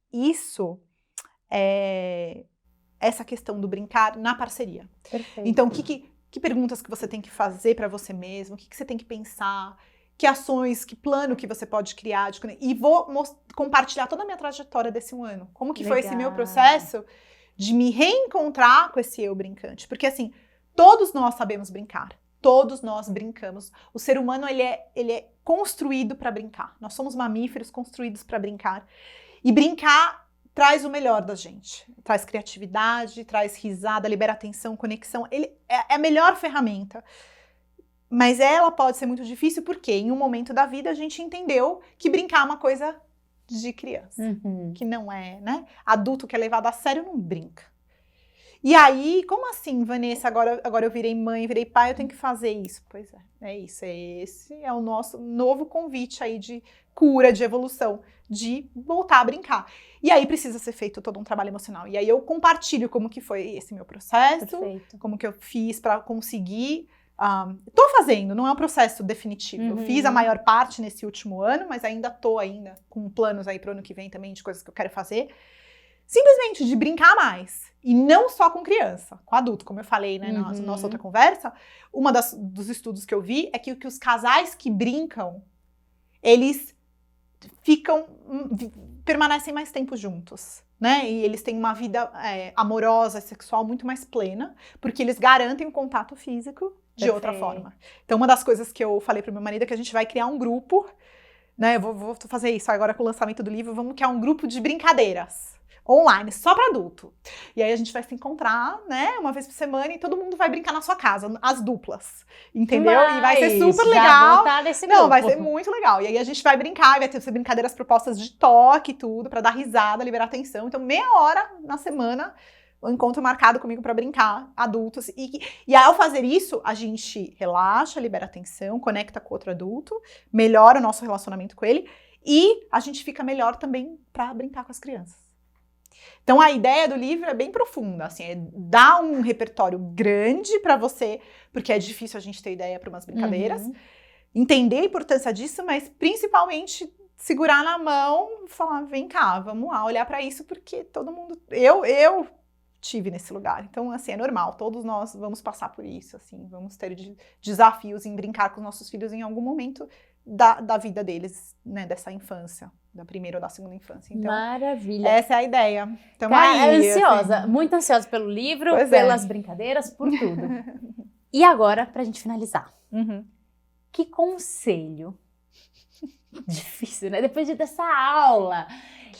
essa questão do brincar na parceria. Perfeito. Então, que perguntas que você tem que fazer para você mesmo, o que você tem que pensar, que ações, que plano que você pode criar. E vou compartilhar toda a minha trajetória desse 1 ano. Como que foi esse meu processo de me reencontrar com esse eu brincante. Porque, assim, todos nós sabemos brincar. Todos nós brincamos. O ser humano, ele é construído para brincar. Nós somos mamíferos construídos para brincar. E brincar traz o melhor da gente. Traz criatividade, traz risada, libera atenção, conexão. Ele é a melhor ferramenta. Mas ela pode ser muito difícil porque em um momento da vida a gente entendeu que brincar é uma coisa de criança. Que não é, né? Adulto que é levado a sério não brinca. E aí, como assim, Vanessa, agora eu virei mãe, virei pai, eu tenho que fazer isso? Pois é isso, esse é o nosso novo convite aí de cura, de evolução, de voltar a brincar. E aí precisa ser feito todo um trabalho emocional. E aí eu compartilho como que foi esse meu processo, Perfeito. como que eu fiz para conseguir. Tô fazendo, não é um processo definitivo. Eu fiz a maior parte nesse último ano, mas ainda tô com planos aí pro ano que vem também de coisas que eu quero fazer. Simplesmente de brincar mais. E não só com criança, com adulto, como eu falei, né, na nossa outra conversa. Dos estudos que eu vi é que os casais que brincam, eles permanecem mais tempo juntos, né? E eles têm uma vida amorosa, sexual muito mais plena, porque eles garantem o contato físico de outra forma. Então, uma das coisas que eu falei pro meu marido é que a gente vai criar um grupo, né? Eu vou fazer isso agora com o lançamento do livro, vamos criar um grupo de brincadeiras online, só para adulto. E aí a gente vai se encontrar, né, uma vez por semana e todo mundo vai brincar na sua casa, as duplas, entendeu? E vai ser super legal. Não, vai ser muito legal. E aí a gente vai brincar, vai ter brincadeiras propostas de toque e tudo, para dar risada, liberar atenção. Então, meia hora na semana, um encontro marcado comigo para brincar, adultos. E ao fazer isso, a gente relaxa, libera atenção, conecta com outro adulto, melhora o nosso relacionamento com ele e a gente fica melhor também para brincar com as crianças. Então, a ideia do livro é bem profunda, assim, é dar um repertório grande para você, porque é difícil a gente ter ideia para umas brincadeiras, entender a importância disso, mas principalmente segurar na mão e falar, vem cá, vamos lá, olhar para isso, porque todo mundo... Eu tive nesse lugar, então, assim, é normal, todos nós vamos passar por isso, assim, vamos ter desafios em brincar com os nossos filhos em algum momento da vida deles, né, dessa infância, da primeira ou da segunda infância. Então, maravilha. Essa é a ideia. Então, ansiosa, assim, muito ansiosa pelo livro, pelas brincadeiras, por tudo. E agora, pra gente finalizar, que conselho, difícil, né? Depois dessa aula,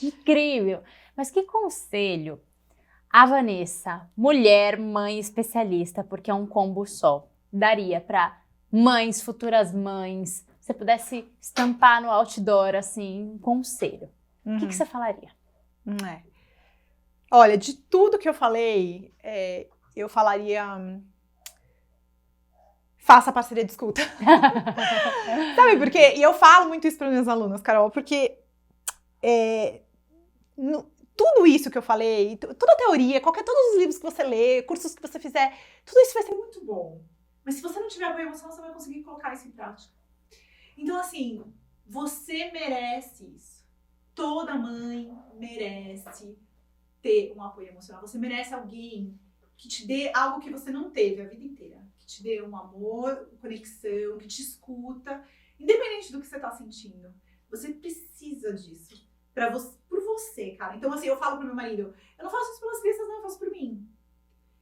incrível, mas que conselho a Vanessa, mulher, mãe especialista, porque é um combo só, daria para mães, futuras mães, se você pudesse estampar no outdoor, assim, um conselho, o que você falaria? Olha, de tudo que eu falei, eu falaria... Faça parceria de escuta. Sabe por quê? E eu falo muito isso para minhas alunas, Carol, porque tudo isso que eu falei, toda a teoria, todos os livros que você lê, cursos que você fizer, tudo isso vai ser muito bom. Mas se você não tiver apoio emocional, você vai conseguir colocar isso em prática. Então, assim, você merece isso. Toda mãe merece ter um apoio emocional. Você merece alguém que te dê algo que você não teve a vida inteira. Que te dê um amor, conexão, que te escuta. Independente do que você tá sentindo. Você precisa disso. Por você, cara. Então, assim, eu falo pro meu marido, eu não faço isso pelas crianças, não, eu faço por mim.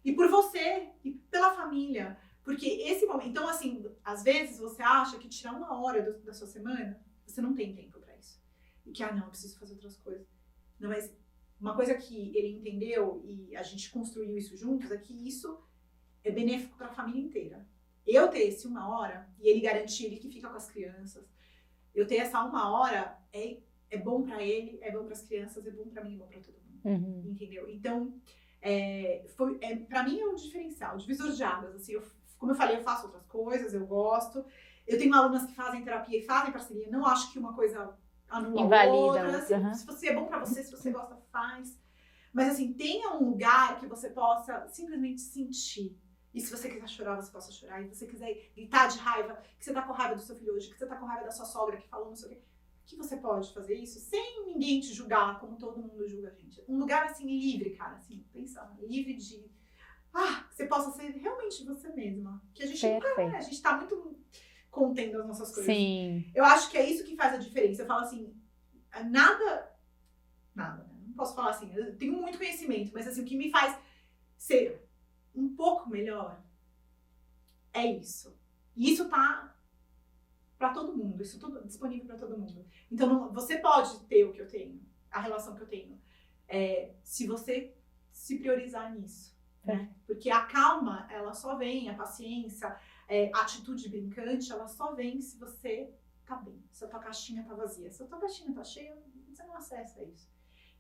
E por você, e pela família. Porque esse momento... Então, assim, às vezes você acha que tirar uma hora da sua semana, você não tem tempo pra isso. E que, não, eu preciso fazer outras coisas. Não, mas uma coisa que ele entendeu e a gente construiu isso juntos é que isso é benéfico pra família inteira. Eu ter esse uma hora, e ele garantir, ele que fica com as crianças, eu ter essa uma hora é bom pra ele, é bom pras crianças, é bom pra mim, é bom pra todo mundo. Entendeu? Então, pra mim é um diferencial, divisor de águas, assim, como eu falei, eu faço outras coisas, eu gosto. Eu tenho alunas que fazem terapia e fazem parceria. Não acho que uma coisa anula a outra. Se você é bom pra você, se você gosta, faz. Mas assim, tenha um lugar que você possa simplesmente sentir. E se você quiser chorar, você possa chorar. E se você quiser gritar de raiva, que você tá com raiva do seu filho hoje, que você tá com raiva da sua sogra que falou não sei o quê. Que você pode fazer isso sem ninguém te julgar, como todo mundo julga a gente. Um lugar assim, livre, cara, assim, pensa, livre de... que você possa ser realmente você mesma. Que a gente nunca, né? A gente tá muito contendo as nossas coisas. Sim. Eu acho que é isso que faz a diferença. Eu falo assim, nada, né? Não posso falar assim, eu tenho muito conhecimento, mas assim, o que me faz ser um pouco melhor é isso. E isso tá para todo mundo, isso tudo disponível para todo mundo. Então, você pode ter o que eu tenho, a relação que eu tenho, se você se priorizar nisso, né? Porque a calma, ela só vem, a paciência, a atitude brincante, ela só vem se você tá bem, se a tua caixinha tá vazia. Se a tua caixinha tá cheia, você não acessa isso.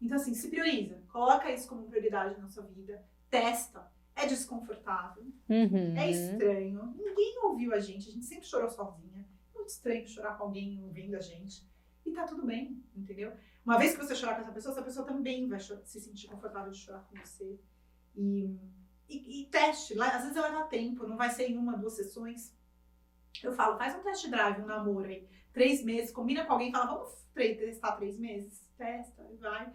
Então, assim, se prioriza, coloca isso como prioridade na sua vida, testa. É desconfortável, é estranho, ninguém ouviu a gente sempre chorou sozinha. É muito estranho chorar com alguém ouvindo a gente. E tá tudo bem, entendeu? Uma vez que você chorar com essa pessoa também vai se sentir confortável de chorar com você. E teste, às vezes leva tempo, não vai ser em 1, 2 sessões. Eu falo, faz um test drive, um namoro aí, 3 meses, combina com alguém e fala, vamos testar 3 meses? Testa, vai.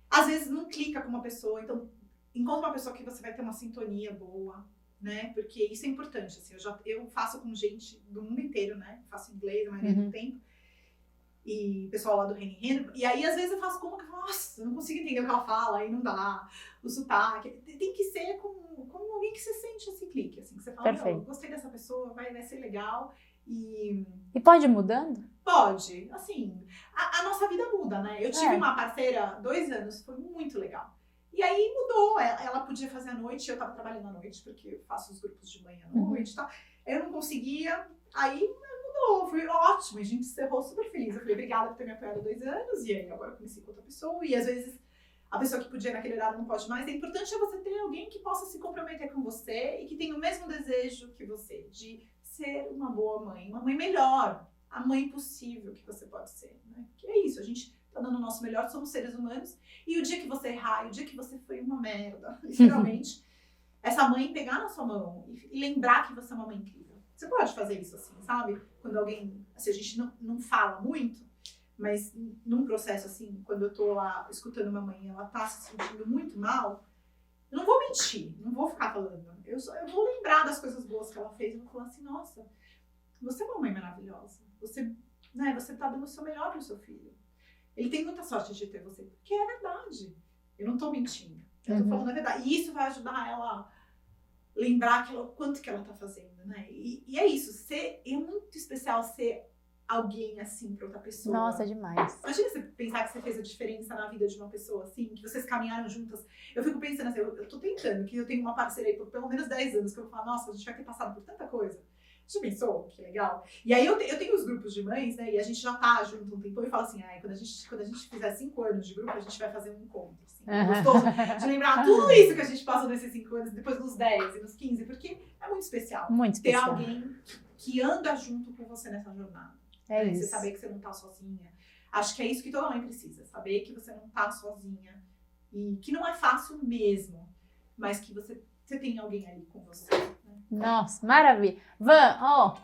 Às vezes não clica com uma pessoa, então encontra uma pessoa que você vai ter uma sintonia boa, né? Porque isso é importante, assim, eu faço com gente do mundo inteiro, né? Faço inglês a maioria do tempo. E pessoal lá do Reino em Reino. E aí, às vezes, eu faço como que eu falo, nossa, eu não consigo entender o que ela fala, aí não dá. O sotaque. Tem que ser como alguém que você sente esse clique, assim, que você fala, eu gostei dessa pessoa, vai ser legal. E pode ir mudando? Pode. Assim, a nossa vida muda, né? Eu tive uma parceira 2 anos, foi muito legal. E aí mudou, ela podia fazer à noite, eu tava trabalhando à noite, porque eu faço os grupos de manhã à noite e tal. Eu não conseguia, aí mudou, foi ótimo, a gente encerrou super feliz. Eu falei, obrigada por ter me apoiado há 2 anos, e aí agora eu comecei com outra pessoa, e às vezes a pessoa que podia naquele horário não pode mais. O importante é você ter alguém que possa se comprometer com você e que tenha o mesmo desejo que você, de ser uma boa mãe, uma mãe melhor, a mãe possível que você pode ser, né? Que é isso, a gente tá dando o nosso melhor, somos seres humanos, e o dia que você errar, o dia que você foi uma merda, literalmente, essa mãe pegar na sua mão e lembrar que você é uma mãe incrível. Você pode fazer isso assim, sabe? Quando alguém, assim, a gente não fala muito, mas num processo assim, quando eu tô lá escutando uma mãe e ela tá se sentindo muito mal, eu não vou mentir, não vou ficar falando. Eu vou lembrar das coisas boas que ela fez, eu vou falar assim, nossa, você é uma mãe maravilhosa. Você tá dando o seu melhor pro seu filho. Ele tem muita sorte de ter você, porque é verdade. Eu não tô mentindo. Eu tô falando a verdade. E isso vai ajudar ela a lembrar o quanto que ela tá fazendo, né? E é isso. É muito especial ser alguém assim pra outra pessoa. Nossa, demais. Imagina você pensar que você fez a diferença na vida de uma pessoa, assim, que vocês caminharam juntas. Eu fico pensando assim, eu tô tentando, que eu tenho uma parceira aí por pelo menos 10 anos, que eu vou falar, nossa, a gente vai ter passado por tanta coisa. Já pensou? Que legal. E aí eu tenho os grupos de mães, né? E a gente já tá junto um tempo e fala assim, quando a gente fizer 5 anos de grupo, a gente vai fazer um encontro. Assim, gostoso de lembrar tudo isso que a gente passou nesses 5 anos, depois nos 10 e nos 15, porque é muito especial. Muito especial. Ter alguém que anda junto com você nessa jornada. É isso. Você saber que você não tá sozinha. Acho que é isso que toda mãe precisa. Saber que você não tá sozinha. E que não é fácil mesmo. Mas que você tem alguém ali com você. Nossa, maravilha. Van,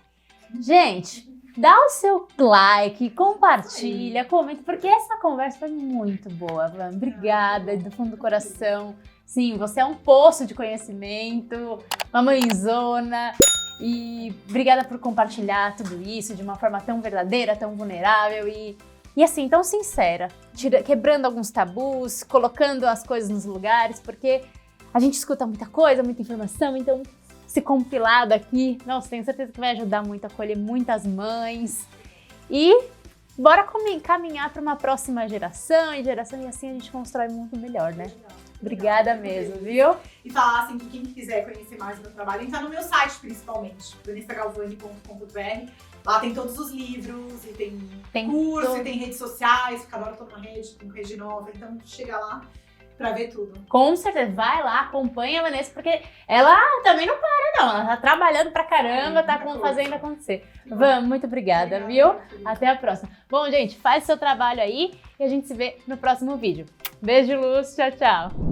gente, dá o seu like, compartilha, comenta, porque essa conversa foi muito boa, Van. Obrigada, do fundo do coração. Sim, você é um poço de conhecimento, uma mãezona. E obrigada por compartilhar tudo isso de uma forma tão verdadeira, tão vulnerável e assim, tão sincera. Quebrando alguns tabus, colocando as coisas nos lugares, porque a gente escuta muita coisa, muita informação, então esse compilado aqui, nossa, tenho certeza que vai ajudar muito a acolher muitas mães. E bora caminhar para uma próxima geração e assim a gente constrói um mundo melhor, né? Obrigada mesmo, viu? E falar assim que quem quiser conhecer mais do meu trabalho, entra no meu site principalmente, vanessagalvani.com.br. Lá tem todos os livros, e tem curso, e tem redes sociais, porque agora eu tô numa rede, tem rede nova, então chega lá pra ver tudo. Com certeza, vai lá, acompanha a Vanessa, porque ela também não para não, ela tá trabalhando pra caramba, tá fazendo acontecer. Van, muito obrigada, viu? Até a próxima. Bom, gente, faz seu trabalho aí e a gente se vê no próximo vídeo. Beijo de luz, tchau, tchau!